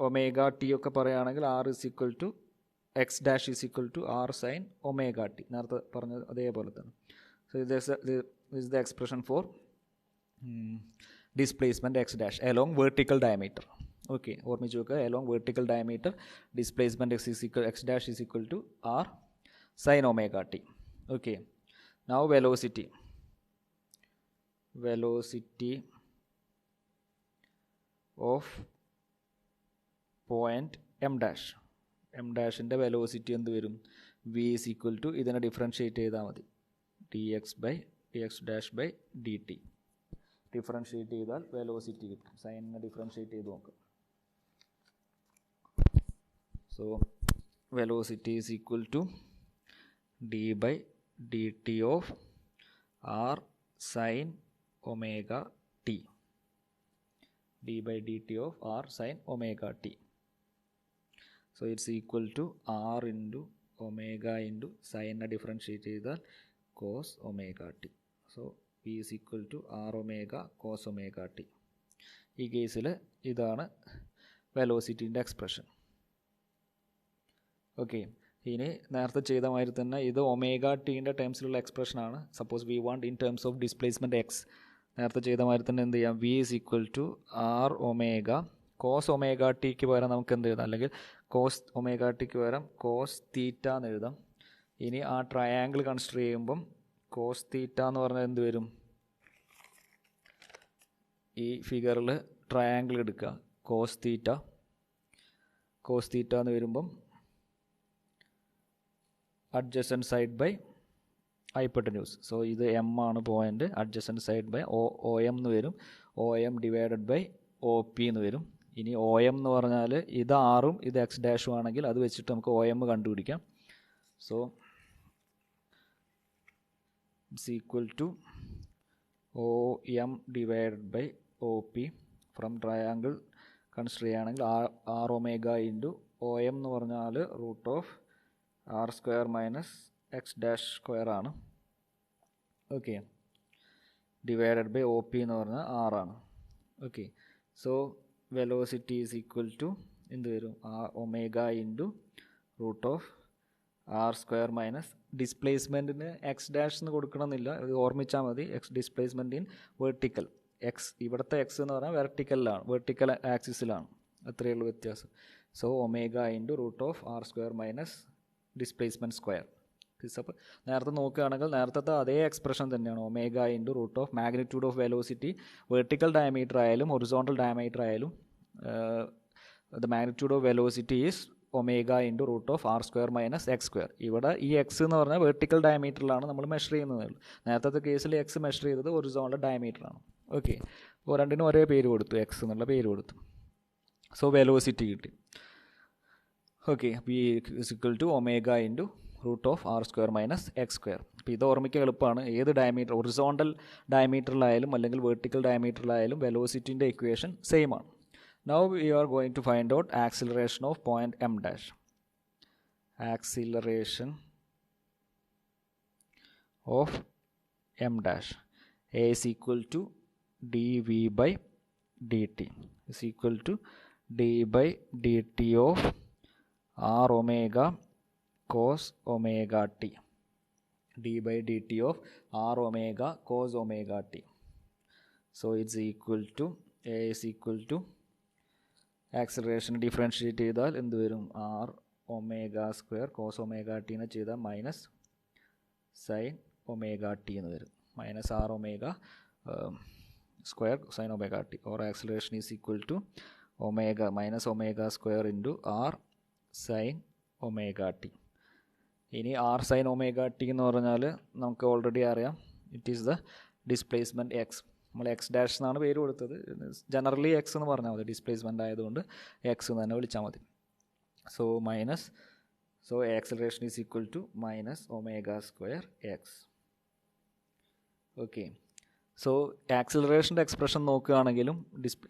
omega T ഒക്കെ പറയുകയാണെങ്കിൽ R is equal to X dash is equal to R sine omega T. നേരത്തെ പറഞ്ഞത് അതേപോലെ തന്നെ. So this is the expression for displacement X dash along vertical diameter. Okay, ഓർമ്മിച്ച് വെക്കുക. Along vertical diameter displacement X dash is equal to R sine omega T. Okay, now velocity of point M dash. M ഡാഷിൻ്റെ velocity എന്ത് വരും? V is equal to ഇതിനെ differentiate ചെയ്താൽ മതി. D X dash by D T. Differentiate ചെയ്താൽ velocity കിട്ടും. സൈനിനെ differentiate ചെയ്ത് നോക്കാം. So velocity is equal to D by D T of R sine omega T. d by dt of r sin omega t. So it's equal to r into omega into sin differentiate ചെയ്താൽ cos omega t. So p is equal to r omega cos omega t. ഈ കേസിൽ ഇതാണ് വെലോസിറ്റിൻ്റെ expression. Okay, ഇനി നേരത്തെ ചെയ്ത മാതിരി തന്നെ ഇത് ഒമേഗ ടീൻ്റെ ടേംസിലുള്ള എക്സ്പ്രഷനാണ്. Suppose we want in terms of displacement X. നേരത്തെ ചെയ്ത മാതിരി തന്നെ എന്ത് ചെയ്യാം? V is equal to R omega cos omega ടിക്ക് പകരം നമുക്ക് എന്ത് എഴുതാം? അല്ലെങ്കിൽ കോസ് ഒമേഗ ടിക്ക് പകരം കോസ് തീറ്റ എന്ന് എഴുതാം. ഇനി ആ ട്രയാങ്കിൾ കൺസിഡർ ചെയ്യുമ്പം കോസ് തീറ്റ എന്ന് പറഞ്ഞാൽ എന്ത് വരും? ഈ ഫിഗറിൽ ട്രയാങ്കിൾ എടുക്കുക. കോസ് തീറ്റ എന്ന് വരുമ്പം adjacent side by hypotenuse. So ഇത് എം ആണ് point. Adjacent side by O M എന്ന് വരും. O M divided by O P എന്ന് വരും. ഇനി ഒ എം എന്ന് പറഞ്ഞാൽ ഇത് ആറും ഇത് എക്സ് ഡാഷും ആണെങ്കിൽ അത് വെച്ചിട്ട് നമുക്ക് ഒ എം കണ്ടുപിടിക്കാം. So it's equal to O M divided by O P. From triangle consider ചെയ്യുകയാണെങ്കിൽ R omega into O M എന്ന് പറഞ്ഞാൽ root of R square minus X dash square ആണ്. Okay, divided by O P എന്ന് പറഞ്ഞാൽ ആറാണ്. Okay, so velocity is equal to എന്ത് വരും? Omega into root of R square minus ഡിസ്പ്ലേസ്മെൻറ്റിന് X dash എന്ന് കൊടുക്കണമെന്നില്ല, ഇത് ഓർമ്മിച്ചാൽ മതി. X displacement in vertical. X ഇവിടുത്തെ എക്സ് എന്ന് പറഞ്ഞാൽ വെർട്ടിക്കൽ ആക്സിസിലാണ്. അത്രയേ ഉള്ളൂ വ്യത്യാസം. So omega into root of R square minus displacement square. അപ്പോൾ നേരത്തെ നോക്കുകയാണെങ്കിൽ നേരത്തെ അതേ എക്സ്പ്രഷൻ തന്നെയാണ്. Omega into root of magnitude of velocity vertical diameter ആയാലും ഹൊറിസോണ്ടൽ ഡയമീറ്റർ ആയാലും the magnitude of velocity is omega into root of R square minus X square. ഇവിടെ ഈ എക്സ് എന്ന് പറഞ്ഞാൽ വെർട്ടിക്കൽ ഡയമീറ്ററിലാണ് നമ്മൾ മെഷർ ചെയ്യുന്നത്. നേരത്തെ കേസിൽ എക്സ് മെഷർ ചെയ്തത് ഹൊറിസോണ്ടൽ ഡയമീറ്ററാണ്. ഓക്കെ, അപ്പോൾ രണ്ടിനും ഒരേ പേര് കൊടുത്തു, എക്സ് എന്നുള്ള പേര് കൊടുത്തു. സോ വെലോസിറ്റി കിട്ടി. Okay, P is equal to omega into root of R square minus X square. അപ്പോൾ ഇത് ഓർമ്മിക്കാൻ എളുപ്പമാണ്. ഏത് ഡയമീറ്റർ, ഒറിസോണ്ടൽ ഡയമീറ്ററിലായാലും അല്ലെങ്കിൽ വെർട്ടിക്കൽ ഡയമീറ്ററിലായാലും വെലോസിറ്റിൻ്റെ ഇക്വേഷൻ സെയിം ആണ്. Now we are going to find out acceleration of point M dash. Acceleration of M dash A is equal to dv by dt is equal to d by dt of r omega cos omega t. d by dt of r omega cos omega t. So it's equal to A is equal to acceleration differentiate ചെയ്താൽ എന്ത് വരും? r omega square cos omega t എന്ന് ചെയ്താൽ minus sin omega t എന്ന് വരും. minus r omega square sin omega t, or acceleration is equal to omega minus omega square into r sin omega t. ഇനി r sin omega t എന്ന് പറഞ്ഞാൽ നമുക്ക് already അറിയാം, it is the displacement X. നമ്മൾ X dash എന്നാണ് പേര് കൊടുത്തത്. Generally X എന്ന് പറഞ്ഞാൽ മതി, ഡിസ്പ്ലേസ്മെൻ്റ് ആയതുകൊണ്ട് എക്സ് എന്ന് തന്നെ വിളിച്ചാൽ മതി. So minus, so acceleration is equal to minus omega square X. Okay, so ആക്സിലറേഷൻ്റെ എക്സ്പ്രഷൻ നോക്കുകയാണെങ്കിലും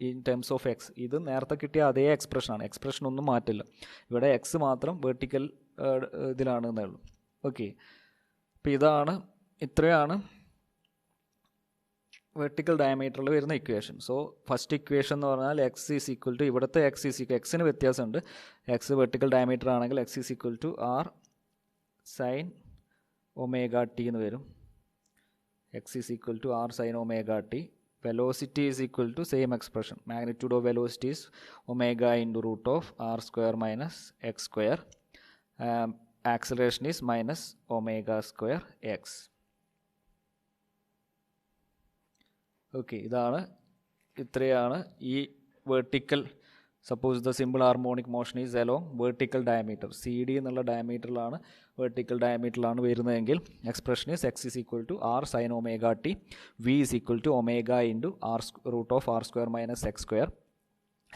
ഇൻ ടേംസ് ഓഫ് എക്സ്, ഇത് നേരത്തെ കിട്ടിയ അതേ എക്സ്പ്രഷനാണ്. എക്സ്പ്രഷൻ ഒന്നും മാറ്റില്ല. ഇവിടെ എക്സ് മാത്രം വെർട്ടിക്കൽ ഇതിലാണ് എന്നേ ഉള്ളൂ. ഓക്കെ, അപ്പോൾ ഇത്രയാണ് വെർട്ടിക്കൽ ഡയമീറ്ററിൽ വരുന്ന ഇക്വേഷൻ. സോ ഫസ്റ്റ് ഇക്വേഷൻ എന്ന് പറഞ്ഞാൽ എക്സ് ഈസ് ഈക്വൽ ടു, ഇവിടുത്തെ എക്സ് ഈസ് ഈക്വൽ, എക്സിന് വ്യത്യാസമുണ്ട്. എക്സ് വെർട്ടിക്കൽ ഡയമീറ്റർ ആണെങ്കിൽ X is equal to R sine omega T എന്ന് വരും. x is equal to r sin omega t. Velocity is equal to same expression. Magnitude of velocity is omega into root of r square minus x square. Acceleration is minus omega square x. Okay, ഇത്രയാണ് ഈ vertical. Suppose the simple harmonic motion is along vertical diameter. CD എന്നുള്ള ഡയമീറ്ററിലാണ്, vertical ഡയമീറ്ററിലാണ് വരുന്നതെങ്കിൽ expression is X is equal to R sine omega T, V is equal to omega into R root of R square minus X square.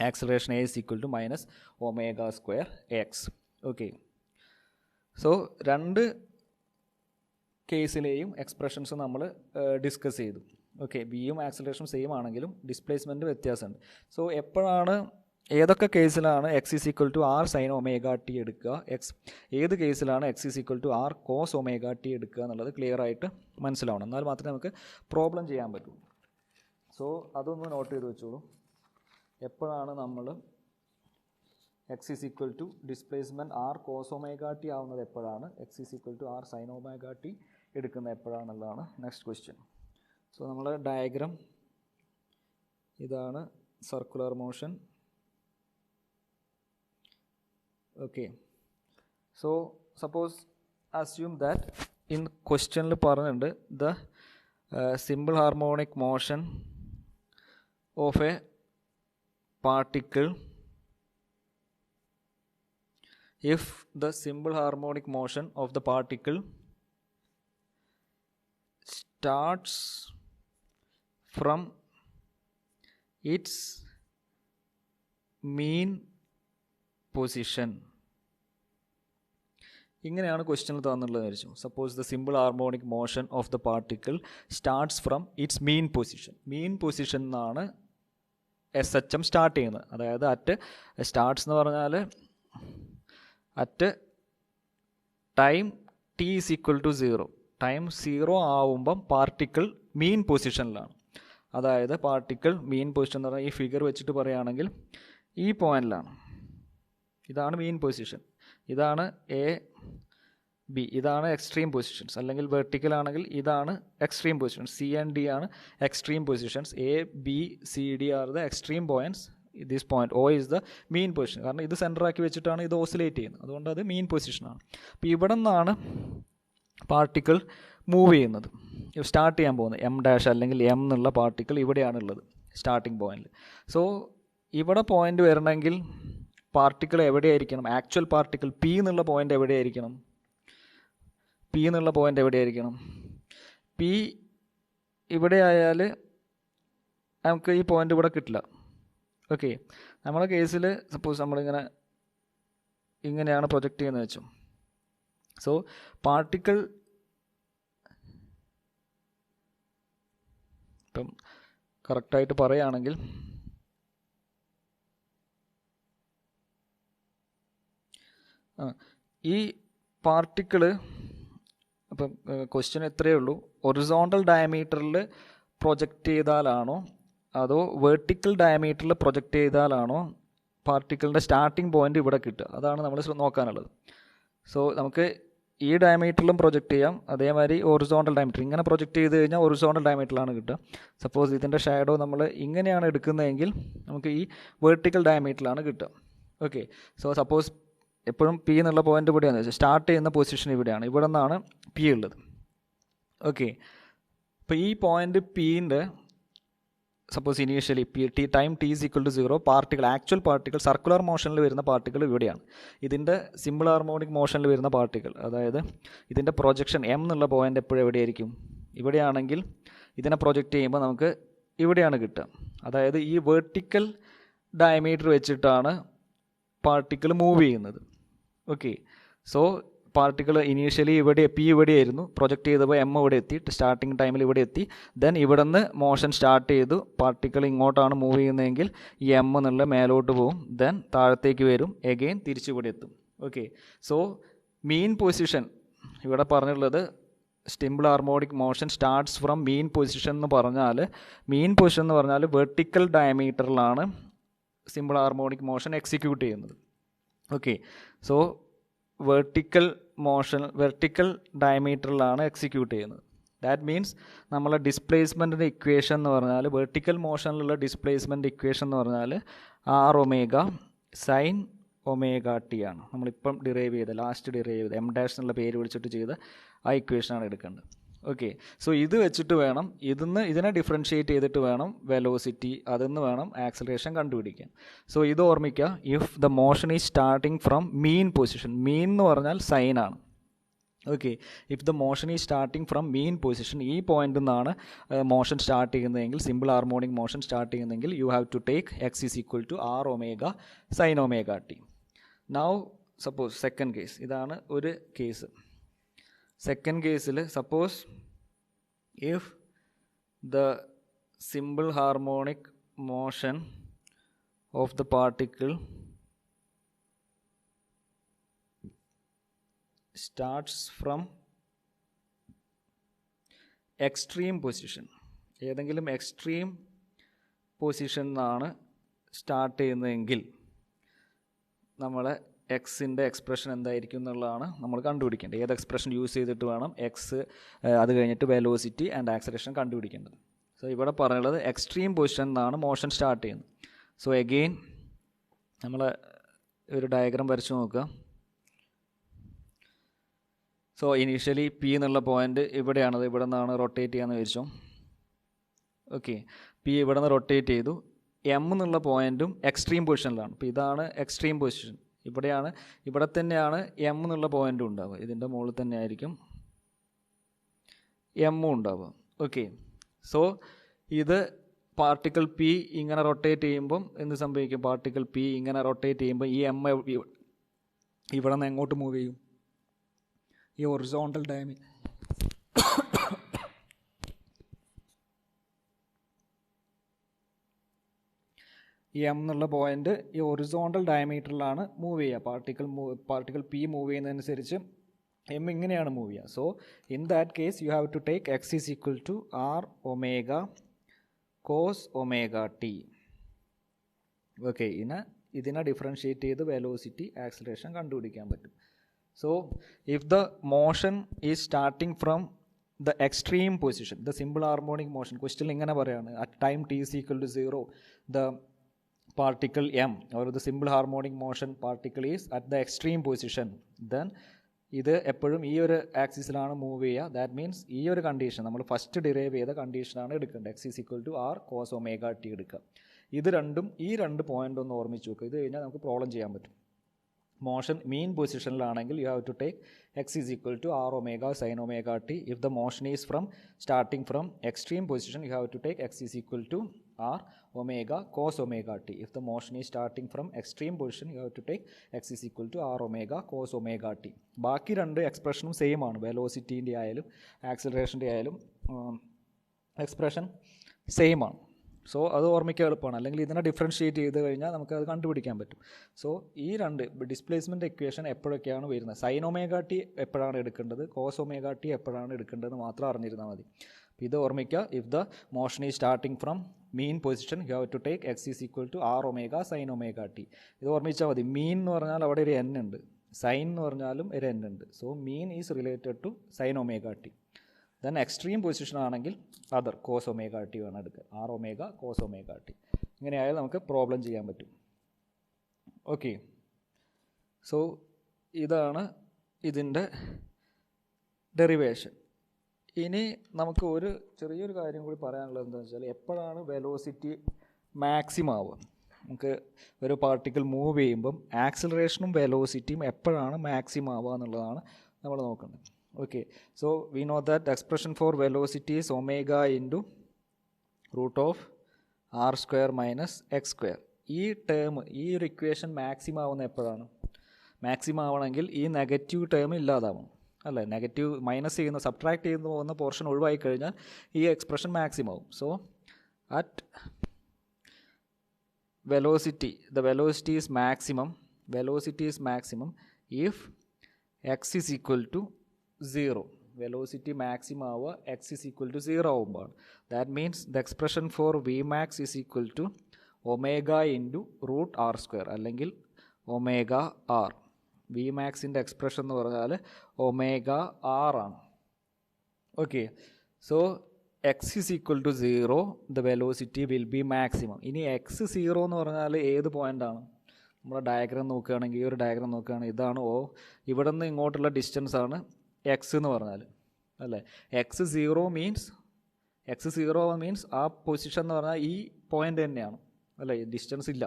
Acceleration A is equal to minus omega square X. Okay, so രണ്ട് കേസിലെയും expressions നമ്മൾ discuss ചെയ്തു. ഓക്കെ, ബിയും ആക്സിലറേഷനും same ആണെങ്കിലും displacement വ്യത്യാസമുണ്ട്. സോ എപ്പോഴാണ്, ഏതൊക്കെ കേസിലാണ് X is equal to R sine omega T എടുക്കുക, ഏത് കേസിലാണ് X is equal to R cos omega T എടുക്കുക എന്നുള്ളത് ക്ലിയർ ആയിട്ട് മനസ്സിലാവണം. എന്നാൽ മാത്രമേ നമുക്ക് പ്രോബ്ലം ചെയ്യാൻ പറ്റൂ. സോ അതൊന്ന് നോട്ട് ചെയ്ത് വെച്ചോളൂ. എപ്പോഴാണ് നമ്മൾ X is equal to displacement R cos omega T ആവുന്നത്, എപ്പോഴാണ് X is equal to R sine omega T എടുക്കുന്നത് എപ്പോഴാണെന്നുള്ളതാണ് നെക്സ്റ്റ് ക്വസ്റ്റ്യൻ. സോ നമ്മൾ ഡയഗ്രാം ഇതാണ്, circular motion. Okay, so suppose assume that in question പറഞ്ഞിട്ടുണ്ട് the simple harmonic motion of a particle, if the simple harmonic motion of the particle starts from its mean position. ഇങ്ങനെയാണ് ക്വസ്റ്റ്യനിൽ തന്നുള്ളത് വിചാരിച്ചു. Suppose the simple harmonic motion of the particle starts from its mean position. Mean position എന്നാണ് SHM start ചെയ്യുന്നത്. അതായത് at starts എന്ന് പറഞ്ഞാൽ at time t is equal to 0. Time 0 ആവുമ്പം പാർട്ടിക്കിൾ മീൻ പൊസിഷനിലാണ്. അതായത് പാർട്ടിക്കിൾ മീൻ പൊസിഷൻ എന്ന് പറഞ്ഞാൽ ഈ ഫിഗർ വെച്ചിട്ട് പറയുകയാണെങ്കിൽ ഈ പോയിന്റിലാണ്. ഇതാണ് മീൻ പൊസിഷൻ, ഇതാണ് എ ബി, ഇതാണ് എക്സ്ട്രീം പൊസിഷൻസ്. അല്ലെങ്കിൽ വെർട്ടിക്കൽ ആണെങ്കിൽ ഇതാണ് extreme positions. C and D ആണ് extreme positions. A B C D are the extreme points. This point O is the mean position. കാരണം ഇത് സെൻറ്ററാക്കി വെച്ചിട്ടാണ് ഇത് ഓസിലേറ്റ് ചെയ്യുന്നത്, അതുകൊണ്ട് അത് മീൻ പൊസിഷനാണ്. അപ്പോൾ ഇവിടെ നിന്നാണ് പാർട്ടിക്കിൾ മൂവ് ചെയ്യുന്നത്, സ്റ്റാർട്ട് ചെയ്യാൻ പോകുന്നത്. എം ഡാഷ് അല്ലെങ്കിൽ എം എന്നുള്ള പാർട്ടിക്കിൾ ഇവിടെയാണുള്ളത് സ്റ്റാർട്ടിംഗ് പോയിന്റിൽ. സോ ഇവിടെ പോയിന്റ് വരണമെങ്കിൽ പാർട്ടിക്കിൾ എവിടെയായിരിക്കണം, ആക്ച്വൽ പാർട്ടിക്കിൾ പി എന്നുള്ള പോയിന്റ് എവിടെയായിരിക്കണം, പി ഇവിടെ ആയാൽ നമുക്ക് ഈ പോയിന്റ് ഇവിടെ കിട്ടില്ല. ഓക്കെ, നമ്മുടെ കേസിൽ സപ്പോസ് നമ്മളിങ്ങനെ ഇങ്ങനെയാണ് പ്രൊജക്റ്റ് ചെയ്യുന്നത് വെച്ചു. സോ പാർട്ടിക്കിൾ ഇപ്പം കറക്റ്റായിട്ട് പറയുകയാണെങ്കിൽ ഈ പാർട്ടിക്കിള് അപ്പം ക്വസ്റ്റ്യൻ എത്രയേ ഉള്ളൂ, ഒറിസോണ്ടൽ ഡയമീറ്ററിൽ പ്രൊജക്റ്റ് ചെയ്താലാണോ അതോ വെർട്ടിക്കൽ ഡയമീറ്ററിൽ പ്രൊജക്റ്റ് ചെയ്താലാണോ പാർട്ടിക്കിളിൻ്റെ സ്റ്റാർട്ടിംഗ് പോയിന്റ് ഇവിടെ കിട്ടുക, അതാണ് നമ്മൾ നോക്കാനുള്ളത്. സോ നമുക്ക് ഈ ഡയമീറ്ററിലും പ്രൊജക്റ്റ് ചെയ്യാം, അതേമാതിരി ഒറിസോണ്ടൽ ഡയമീറ്റർ ഇങ്ങനെ പ്രൊജക്റ്റ് ചെയ്ത് കഴിഞ്ഞാൽ ഒറിസോണ്ടൽ ഡയമീറ്ററിലാണ് കിട്ടുക. സപ്പോസ് ഇതിൻ്റെ ഷാഡോ നമ്മൾ ഇങ്ങനെയാണ് എടുക്കുന്നതെങ്കിൽ നമുക്ക് ഈ വെർട്ടിക്കൽ ഡയമീറ്ററിലാണ് കിട്ടുക. ഓക്കെ, സോ സപ്പോസ് എപ്പോഴും പി എന്നുള്ള പോയിന്റ് ഇവിടെയാണെന്ന് വെച്ചാൽ സ്റ്റാർട്ട് ചെയ്യുന്ന പൊസിഷൻ ഇവിടെയാണ്, ഇവിടെ നിന്നാണ് പി ഉള്ളത്. ഓക്കെ, അപ്പോൾ ഈ പോയിന്റ് പിൻ്റെ suppose initially time T is equal to 0 particle actual particle circular മോഷനിൽ വരുന്ന പാർട്ടിക്കിൾ ഇവിടെയാണ്. ഇതിൻ്റെ സിമ്പിൾ ഹാർമോണിക് മോഷനിൽ വരുന്ന പാർട്ടിക്കിൾ, അതായത് ഇതിൻ്റെ പ്രൊജക്ഷൻ എം എന്നുള്ള പോയിന്റ് എപ്പോഴും എവിടെയായിരിക്കും, ഇവിടെയാണെങ്കിൽ ഇതിനെ പ്രൊജക്റ്റ് ചെയ്യുമ്പോൾ നമുക്ക് ഇവിടെയാണ് കിട്ടുക. അതായത് ഈ വെർട്ടിക്കൽ ഡയമീറ്റർ വെച്ചിട്ടാണ് പാർട്ടിക്കിൾ മൂവ് ചെയ്യുന്നത്. Okay, so particle initially P ഇവിടെയായിരുന്നു, പ്രൊജക്റ്റ് ചെയ്തപ്പോൾ എം ഇവിടെ എത്തി, സ്റ്റാർട്ടിങ് ടൈമിൽ ഇവിടെ എത്തി, ദെൻ ഇവിടെ നിന്ന് മോഷൻ സ്റ്റാർട്ട് ചെയ്തു, പാർട്ടിക്കിൾ ഇങ്ങോട്ടാണ് മൂവ് ചെയ്യുന്നതെങ്കിൽ ഈ എം എന്നുള്ള മേലോട്ട് പോകും, ദെൻ താഴത്തേക്ക് വരും, എഗെയിൻ തിരിച്ച് ഇവിടെ എത്തും. ഓക്കെ, സോ മീൻ പൊസിഷൻ ഇവിടെ പറഞ്ഞിട്ടുള്ളത് simple harmonic motion starts from mean position എന്ന് പറഞ്ഞാൽ, മീൻ പൊസിഷൻ എന്ന് പറഞ്ഞാൽ വെർട്ടിക്കൽ ഡയമീറ്ററിലാണ് സിമ്പിൾ ഹാർമോണിക് മോഷൻ എക്സിക്യൂട്ട് ചെയ്യുന്നത്. ഓക്കെ, സോ വെർട്ടിക്കൽ ഡയമീറ്ററിലാണ് എക്സിക്യൂട്ട് ചെയ്യുന്നത്. ദാറ്റ് മീൻസ് നമ്മളെ ഡിസ്പ്ലേസ്മെൻറ്റിൻ്റെ ഇക്വേഷൻ എന്ന് പറഞ്ഞാൽ, വെർട്ടിക്കൽ മോഷനിലുള്ള ഡിസ്പ്ലേസ്മെൻറ്റ് ഇക്വേഷൻ എന്ന് പറഞ്ഞാൽ R omega sine omega T ആണ്. നമ്മളിപ്പം ലാസ്റ്റ് ഡിറൈവ് ചെയ്ത് എം ഡാഷ് എന്നുള്ള പേര് വിളിച്ചിട്ട് ചെയ്ത ആ ഇക്വേഷനാണ് എടുക്കേണ്ടത്. ഓക്കെ, സോ ഇത് വെച്ചിട്ട് വേണം ഇതിനെ ഡിഫറൻഷിയേറ്റ് ചെയ്തിട്ട് വേണം വെലോസിറ്റി, അതിന്ന് വേണം ആക്സലറേഷൻ കണ്ടുപിടിക്കാൻ. സോ ഇത് ഓർമ്മിക്കുക, if the motion is starting from mean position, mean എന്ന് പറഞ്ഞാൽ സൈൻ ആണ്. Okay, if the motion is starting from mean position, ഈ പോയിന്റിൽ നിന്നാണ് മോഷൻ സ്റ്റാർട്ട് ചെയ്യുന്നതെങ്കിൽ, സിമ്പിൾ ഹാർമോണിക് മോഷൻ സ്റ്റാർട്ട് ചെയ്യുന്നതെങ്കിൽ you have to take X is equal to R omega sine omega T. Now suppose second case, ഇതാണ് ഒരു case. Second കേസിൽ suppose if the simple harmonic motion of the particle starts from extreme position, ഏതെങ്കിലും extreme position നിന്നാണ് start ചെയ്യുന്നതെങ്കിൽ നമ്മളെ എക്സിൻ്റെ expression എന്തായിരിക്കും എന്നുള്ളതാണ് നമ്മൾ കണ്ടുപിടിക്കേണ്ടത്. ഏത് എക്സ്പ്രഷൻ യൂസ് ചെയ്തിട്ട് വേണം എക്സ്, അത് കഴിഞ്ഞിട്ട് വെലോസിറ്റി ആൻഡ് ആക്സലറേഷൻ കണ്ടുപിടിക്കേണ്ടത്. സോ ഇവിടെ പറയുന്നത് എക്സ്ട്രീം പൊസിഷൻ നിന്നാണ് മോഷൻ സ്റ്റാർട്ട് ചെയ്യുന്നത്. സോ എഗെയിൻ നമ്മൾ ഒരു ഡയഗ്രാം വരച്ച് നോക്കുക. സോ ഇനീഷ്യലി പി എന്നുള്ള പോയിന്റ് ഇവിടെയാണത്, ഇവിടെ നിന്നാണ് റൊട്ടേറ്റ് ചെയ്യാമെന്ന് വിചാരിച്ചു. ഓക്കെ, പി ഇവിടെ നിന്ന് റൊട്ടേറ്റ് ചെയ്തു, എം എന്നുള്ള പോയിന്റും എക്സ്ട്രീം പൊസിഷനിലാണ്. അപ്പോൾ ഇതാണ് എക്സ്ട്രീം പൊസിഷൻ, ഇവിടെ തന്നെയാണ് എം എന്നുള്ള പോയിന്റും ഉണ്ടാവുക, ഇതിൻ്റെ മുകളിൽ തന്നെ ആയിരിക്കും എമ്മും ഉണ്ടാവുക. ഓക്കെ, സോ ഇത് പാർട്ടിക്കിൾ പി ഇങ്ങനെ റൊട്ടേറ്റ് ചെയ്യുമ്പം എന്ത് സംഭവിക്കും, പാർട്ടിക്കിൾ പി ഇങ്ങനെ റൊട്ടേറ്റ് ചെയ്യുമ്പോൾ ഈ എം ഇവിടെ നിന്ന് എങ്ങോട്ട് മൂവ് ചെയ്യും, ഈ ഒറിസോണ്ടൽ ഡയമീറ്റർ ഈ എം എന്നുള്ള പോയിന്റ് ഈ ഒറിസോണ്ടൽ ഡയമീറ്ററിലാണ് മൂവ് ചെയ്യുക. പാർട്ടിക്കിൾ പി മൂവ് ചെയ്യുന്നതനുസരിച്ച് എം ഇങ്ങനെയാണ് മൂവ് ചെയ്യുക. So in that case you have to take X is equal to R omega cos omega T. Okay, ഇതിനെ ഡിഫറൻഷിയേറ്റ് ചെയ്ത് വെലോസിറ്റി ആക്സലറേഷൻ കണ്ടുപിടിക്കാൻ പറ്റും. So if the motion is starting from the extreme position, the simple harmonic motion, question ingane parayanu, at time t is equal to 0 the particle m or the simple harmonic motion particle is at the extreme position, then ഇത് എപ്പോഴും ഈ ഒരു ആക്സിസിലാണ് move ചെയ്യുക. That means ഈ ഒരു condition നമ്മൾ first derive ചെയ്ത കണ്ടീഷനാണ് എടുക്കേണ്ടത്, X is equal to R cos omega T എടുക്കുക. ഈ രണ്ട് പോയിന്റ് ഒന്ന് ഓർമ്മിച്ച് വെക്കുക, ഇത് കഴിഞ്ഞാൽ നമുക്ക് പ്രോബ്ലം ചെയ്യാൻ പറ്റും. മോഷൻ മീൻ പൊസിഷനിലാണെങ്കിൽ you have to take X is equal to R omega sine omega T. If the motion is starting from extreme position you have to take X is equal to r omega cos omega t. If the motion is starting from extreme position, you have to take x is equal to r omega cos omega t. ബാക്കി രണ്ട് എക്സ്പ്രഷനും same ആണ്. വെലോസിറ്റീൻ്റെ ആയാലും ആക്സിലറേഷൻ്റെ ആയാലും expression same ആണ്. So അത് ഓർമ്മിക്കാൻ എളുപ്പമാണ്. അല്ലെങ്കിൽ ഇതിനെ ഡിഫറൻഷ്യേറ്റ് ചെയ്ത് കഴിഞ്ഞാൽ നമുക്കത് കണ്ടുപിടിക്കാൻ പറ്റും. സോ ഈ രണ്ട് ഡിസ്പ്ലേസ്മെൻറ്റ് ഇക്വേഷൻ എപ്പോഴൊക്കെയാണ് വരുന്നത്, സൈൻ ഒമേഗ ടി എപ്പോഴാണ് എടുക്കേണ്ടത്, കോസ് ഒമേഗ ടി എപ്പോഴാണ് എടുക്കേണ്ടത് മാത്രം അറിഞ്ഞിരുന്നാൽ മതി. ഇത് ഓർമ്മിക്കുക. If the motion is starting from mean position, you have to take X is equal to R omega sine omega T. ഇത് ഓർമ്മിച്ചാൽ മതി. മീൻ എന്ന് പറഞ്ഞാൽ അവിടെ ഒരു എൻ ഉണ്ട്, സൈൻ എന്ന് പറഞ്ഞാലും ഒരു എൻ ഉണ്ട്. So mean is related to sine omega T. Then extreme position ആണെങ്കിൽ അതർ കോസ് ഒമേഗ ടി വേണം എടുക്കുക, R omega cos omega T. ഇങ്ങനെയായാലും നമുക്ക് പ്രോബ്ലം ചെയ്യാൻ പറ്റും. ഓക്കെ, സോ ഇതാണ് ഇതിൻ്റെ ഡെറിവേഷൻ. ഇനി നമുക്ക് ഒരു ചെറിയൊരു കാര്യം കൂടി പറയാനുള്ളത് എന്താണെന്ന് വെച്ചാൽ, എപ്പോഴാണ് വെലോസിറ്റി മാക്സിമം ആവുക? നമുക്ക് ഒരു പാർട്ടിക്കിൾ മൂവ് ചെയ്യുമ്പം ആക്സിലറേഷനും വെലോസിറ്റിയും എപ്പോഴാണ് മാക്സിമം ആവുക എന്നുള്ളതാണ് നമ്മൾ നോക്കേണ്ടത്. Okay, so we know that the expression for velocity is omega into root of r square minus x square. ഈ ടേം, ഈ ഒരു ഇക്വേഷൻ മാക്സിമം ആവുന്ന എപ്പോഴാണ്? മാക്സിമം ആവണമെങ്കിൽ ഈ നെഗറ്റീവ് ടേം ഇല്ലാതാവണം, അല്ലേ? നെഗറ്റീവ് മൈനസ് ചെയ്യുന്ന, സബ്ട്രാക്ട് ചെയ്യുന്ന പോകുന്ന പോർഷൻ ഒഴിവായി കഴിഞ്ഞാൽ ഈ എക്സ്പ്രഷൻ മാക്സിമം ആവും. So at velocity, the velocity is maximum if x is equal to 0. Velocity maximum ആവുക എക്സ് ഇസ് ഈക്വൽ ടു 0 ആവുമ്പോഴാണ്. That means the expression for V max is equal to omega into root R square, അല്ലെങ്കിൽ omega R. V മാക്സിൻ്റെ expression എന്ന് പറഞ്ഞാൽ omega R ആണ്. Okay, so X is equal to 0, the velocity will be maximum. ഇനി X 0 എന്ന് പറഞ്ഞാൽ ഏത് പോയിൻ്റാണ്? നമ്മുടെ ഡയഗ്രാം നോക്കുകയാണെങ്കിൽ, ഈ ഒരു ഡയഗ്രാം നോക്കുകയാണെങ്കിൽ ഇതാണ് ഓ, ഇവിടെ നിന്ന് ഇങ്ങോട്ടുള്ള ഡിസ്റ്റൻസ് ആണ് എക്സ് എന്ന് പറഞ്ഞാൽ, അല്ലേ? എക്സ് 0 മീൻസ് ആ പൊസിഷൻ എന്ന് പറഞ്ഞാൽ ഈ പോയിൻ്റ് തന്നെയാണ്, അല്ലേ? ഡിസ്റ്റൻസ് ഇല്ല.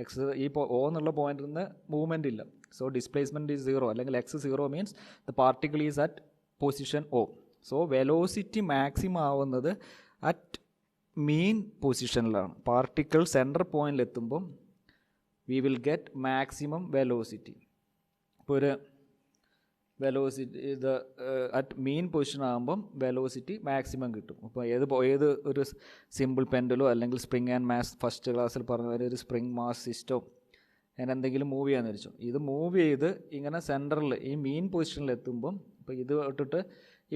എക്സ് ഈ ഓ എന്നുള്ള പോയിന്റിൽ നിന്ന് മൂവ്മെൻ്റ് ഇല്ല. സോ ഡിസ്പ്ലേസ്മെൻറ്റ് ഈസ് 0, അല്ലെങ്കിൽ X 0 means the particle is at position O. So velocity maximum ആവുന്നത് അറ്റ് മീൻ പൊസിഷനിലാണ്. പാർട്ടിക്കിൾ സെൻറ്റർ പോയിന്റിലെത്തുമ്പം we will get maximum velocity. ഇപ്പോൾ ഒരു വെലോസിറ്റി ഇത് അറ്റ് മീൻ പൊസിഷൻ ആകുമ്പം വെലോസിറ്റി മാക്സിമം കിട്ടും. അപ്പോൾ ഏത് ഒരു സിമ്പിൾ പെൻഡലോ അല്ലെങ്കിൽ സ്പ്രിങ് ആൻഡ് മാസ് ഫസ്റ്റ് ക്ലാസ്സിൽ പറഞ്ഞ ഒരു സ്പ്രിങ് മാസ് സിസ്റ്റം അങ്ങനെ എന്തെങ്കിലും മൂവ് ചെയ്യാന്ന് വെച്ചു. ഇത് മൂവ് ചെയ്ത് ഇങ്ങനെ സെൻറ്ററിൽ ഈ മീൻ പൊസിഷനിൽ എത്തുമ്പം, ഇപ്പോൾ ഇത് തൊട്ടിട്ട്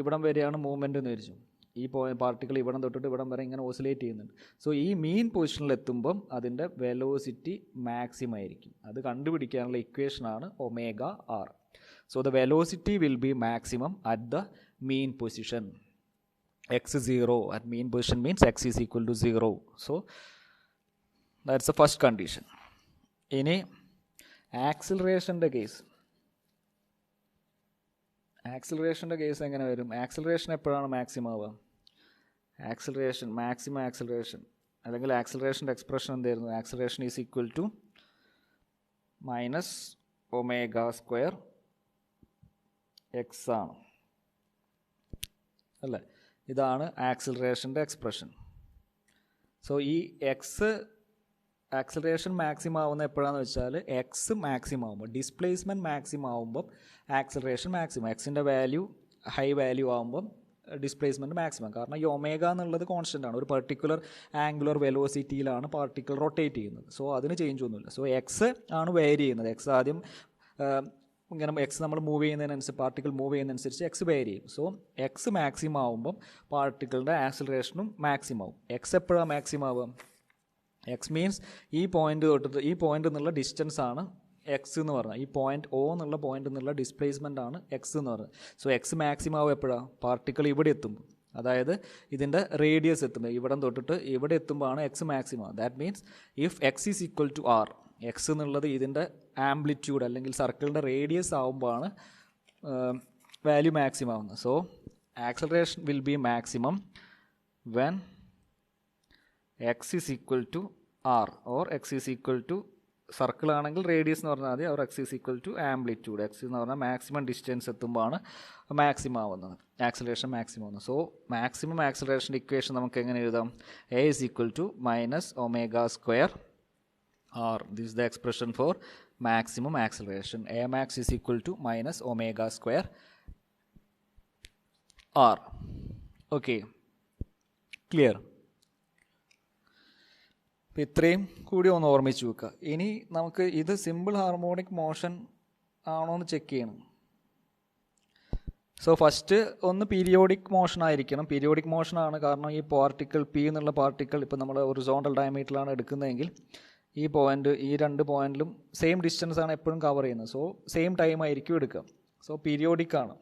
ഇവിടം വരെയാണ് മൂവ്മെൻറ്റ് എന്ന് വിചാരിച്ചു. ഈ പാർട്ടിക്കിൾ ഇവിടം തൊട്ടിട്ട് ഇവിടം വരെ ഇങ്ങനെ ഓസിലേറ്റ് ചെയ്യുന്നുണ്ട്. സോ ഈ മീൻ പൊസിഷനിൽ എത്തുമ്പം അതിൻ്റെ വെലോസിറ്റി മാക്സിമം ആയിരിക്കും. അത് കണ്ടുപിടിക്കാനുള്ള ഇക്വേഷനാണ് omega R. So the velocity will be maximum at the mean position. X is 0 at mean position means x is equal to 0. So that's the first condition. ഇനി ആക്സിലറേഷൻ്റെ കേസ് എങ്ങനെ വരും? ആക്സിലറേഷൻ എപ്പോഴാണ് maximum ആവുക? Maximum acceleration അല്ലെങ്കിൽ ആക്സിലറേഷൻ്റെ expression എന്തായിരുന്നു? Acceleration is equal to minus omega square X ആണ്, അല്ലേ? ഇതാണ് ആക്സിലറേഷൻ്റെ എക്സ്പ്രഷൻ. സോ ഈ ആക്സിലറേഷൻ മാക്സിമം ആവുന്ന എപ്പോഴാണെന്ന് വെച്ചാൽ, എക്സ് മാക്സിമം ആകുമ്പോൾ, ഡിസ്പ്ലേസ്മെൻറ്റ് മാക്സിമം ആകുമ്പം ആക്സിലറേഷൻ മാക്സിമം, എക്സിൻ്റെ വാല്യൂ ഹൈ വാല്യൂ ആകുമ്പം ഡിസ്പ്ലേസ്മെൻറ്റ് മാക്സിമം. കാരണം ഈ ഒമേഗ എന്നുള്ളത് കോൺസ്റ്റൻ്റ് ആണ്. ഒരു പെർട്ടിക്കുലർ ആംഗുലർ വെലോസിറ്റിയിലാണ് പാർട്ടിക്കിൾ റൊട്ടേറ്റ് ചെയ്യുന്നത്. സോ അതിന് ചേഞ്ച് ഒന്നുമില്ല. സോ എക്സ് ആണ് വേരി ചെയ്യുന്നത്. എക്സ് ആദ്യം ഇങ്ങനെ എക്സ് നമ്മൾ move ചെയ്യുന്നതിനനുസരിച്ച്, particle move ചെയ്യുന്നതനുസരിച്ച് X vary ചെയ്യും. സോ എക്സ് മാക്സിമം ആകുമ്പം പാർട്ടിക്കിളിൻ്റെ ആക്സിലറേഷനും മാക്സിമം ആവും. എക്സ് എപ്പോഴാണ് മാക്സിമം ആവുക? എക്സ് മീൻസ് ഈ പോയിന്റ് തൊട്ടിട്ട് ഈ പോയിന്റ് എന്നുള്ള ഡിസ്റ്റൻസ് ആണ് എക്സ് എന്ന് പറഞ്ഞാൽ, ഈ പോയിന്റ് ഒ എന്നുള്ള പോയിന്റ് എന്നുള്ള ഡിസ്പ്ലേസ്മെൻ്റ് ആണ് എക്സ് എന്ന് പറഞ്ഞത്. സോ എക്സ് മാക്സിമം ആവും എപ്പോഴാണ്? പാർട്ടിക്കിൾ ഇവിടെ എത്തുമ്പോൾ, അതായത് ഇതിൻ്റെ റേഡിയസ് എത്തുമ്പോൾ, ഇവിടെ തൊട്ടിട്ട് ഇവിടെ എത്തുമ്പോഴാണ് x maximum. That means if x is equal to R, x എന്നുള്ളത് ഇതിൻ്റെ ആംപ്ലിറ്റ്യൂഡ് അല്ലെങ്കിൽ സർക്കിളിൻ്റെ റേഡിയസ് ആവുമ്പോഴാണ് വാല്യൂ മാക്സിമം ആവുന്നത്. So acceleration will be maximum when x is equal to R or x is equal to circle ആണെങ്കിൽ radius എന്ന് പറഞ്ഞാൽ മതി. അവർ x is equal to amplitude. X എന്ന് പറഞ്ഞാൽ മാക്സിമം ഡിസ്റ്റൻസ് എത്തുമ്പോഴാണ് മാക്സിമം ആവുന്നത്, ആക്സിലറേഷൻ മാക്സിമം ആവുന്നത്. സോ മാക്സിമം ആക്സിലറേഷൻ്റെ ഇക്വേഷൻ നമുക്ക് എങ്ങനെ എഴുതാം? A is equal to minus omega square R. This is the expression for maximum acceleration. A max is equal to minus omega square r. Okay, clear? അപ്പോൾ ഇത്രയും കൂടി ഒന്ന് ഓർമ്മിച്ച് വെക്കുക. ഇനി നമുക്ക് ഇത് സിമ്പിൾ ഹാർമോണിക് മോഷൻ ആണോ എന്ന് ചെക്ക് ചെയ്യണം. സോ ഫസ്റ്റ് ഒന്ന് പീരിയോഡിക് മോഷൻ ആയിരിക്കണം. പീരിയോഡിക് മോഷനാണ്, കാരണം ഈ പാർട്ടിക്കിൾ പി എന്നുള്ള പാർട്ടിക്കിൾ ഇപ്പോൾ നമ്മൾ ഹൊറിസോണ്ടൽ ഡയമീറ്ററിലാണ് എടുക്കുന്നതെങ്കിൽ ഈ പോയിന്റ്, ഈ രണ്ട് പോയിന്റിലും സെയിം ഡിസ്റ്റൻസ് ആണ് എപ്പോഴും കവർ ചെയ്യുന്നത്. സോ സെയിം ടൈം ആയിരിക്കും എടുക്കുക. സോ പീരിയോഡിക് ആണ്,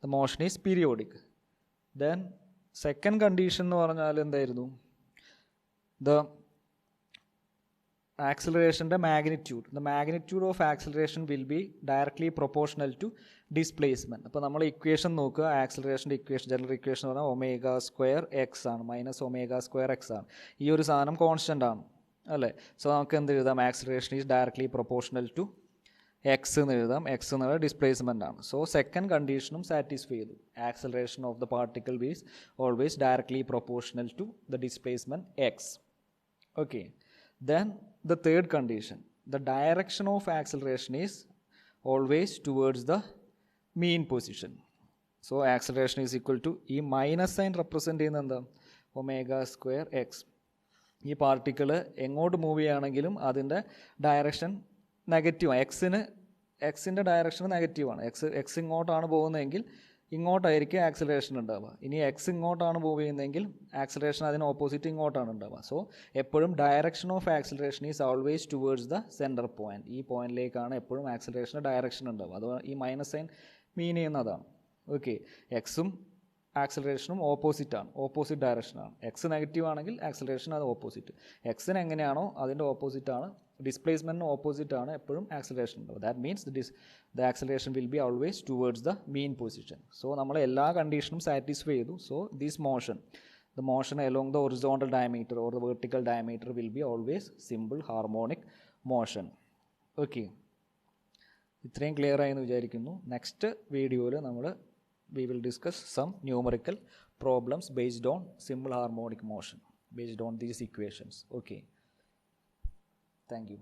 the motion is periodic. Then second condition എന്ന് പറഞ്ഞാൽ എന്തായിരുന്നു? ദ ആക്സിലറേഷൻ്റെ magnitude, the magnitude of acceleration will be directly proportional to displacement. അപ്പോൾ നമ്മൾ ഇക്വേഷൻ നോക്കുക, ആക്സിലറേഷൻ്റെ ഇക്വേഷൻ, ജനറൽ ഇക്വേഷൻ എന്ന് പറഞ്ഞാൽ ഒമേഗ സ്ക്വയർ എക്സ് ആണ്, മൈനസ് ഒമേഗ സ്ക്വയർ എക്സ് ആണ്. ഈ ഒരു സാധനം കോൺസ്റ്റൻ്റ് ആണ് അല്ലേ? സോ നമുക്ക് എന്ത് എഴുതാം? Acceleration is directly proportional to X എന്ന് എഴുതാം. എക്സ് എന്നുള്ള ഡിസ്പ്ലേസ്മെൻ്റ് ആണ്. സോ സെക്കൻഡ് കണ്ടീഷനും സാറ്റിസ്ഫൈ ചെയ്തു. Acceleration of the particle is always directly proportional to the displacement X. Okay. Then the third condition, the direction of acceleration is always towards the mean position. So acceleration is equal to, ഈ minus sign represent ചെയ്യുന്നത് എന്താ? Omega square X. ഈ particle എങ്ങോട്ട് move ചെയ്യുകയാണെങ്കിലും അതിൻ്റെ direction നെഗറ്റീവാണ്. എക്സിൻ്റെ direction നെഗറ്റീവാണ്. എക്സ് ഇങ്ങോട്ടാണ് പോകുന്നതെങ്കിൽ ഇങ്ങോട്ടായിരിക്കും ആക്സിലറേഷൻ ഉണ്ടാവുക. ഇനി എക്സ് ഇങ്ങോട്ടാണ് മൂവ് ചെയ്യുന്നതെങ്കിൽ ആക്സിലറേഷൻ അതിന് ഓപ്പോസിറ്റ് ഇങ്ങോട്ടാണ് ഉണ്ടാവുക. സോ എപ്പോഴും direction of acceleration is always towards the centre point. ഈ പോയിന്റിലേക്കാണ് എപ്പോഴും ആക്സിലറേഷൻ്റെ ഡയറക്ഷൻ ഉണ്ടാവുക. അത് ഈ മൈനസ് സൈൻ മീൻ ചെയ്യുന്നതാണ്. ഓക്കെ. എക്സും ആക്സിലറേഷനും ഓപ്പോസിറ്റാണ്, ഓപ്പോസിറ്റ് ഡയറക്ഷനാണ്. എക്സ് നെഗറ്റീവ് ആണെങ്കിൽ ആക്സിലറേഷൻ അത് ഓപ്പോസിറ്റ്. എക്സിന് എങ്ങനെയാണോ അതിൻ്റെ ഓപ്പോസിറ്റാണ്, ഡിസ്പ്ലേസ്മെൻറ്റിന് ഓപ്പോസിറ്റാണ് എപ്പോഴും ആക്സിലറേഷൻ ഉണ്ടാവുക. That means the acceleration will be always towards the mean position. So നമ്മൾ എല്ലാ കണ്ടീഷനും സാറ്റിസ്ഫൈ ചെയ്തു. So this motion, the motion along the horizontal diameter or the vertical diameter will be always simple harmonic motion. Okay, ഇത്രയും clear ആയെന്ന് വിചാരിക്കുന്നു. Next വീഡിയോയിൽ we will discuss some numerical problems based on simple harmonic motion, based on these equations. Okay, thank you.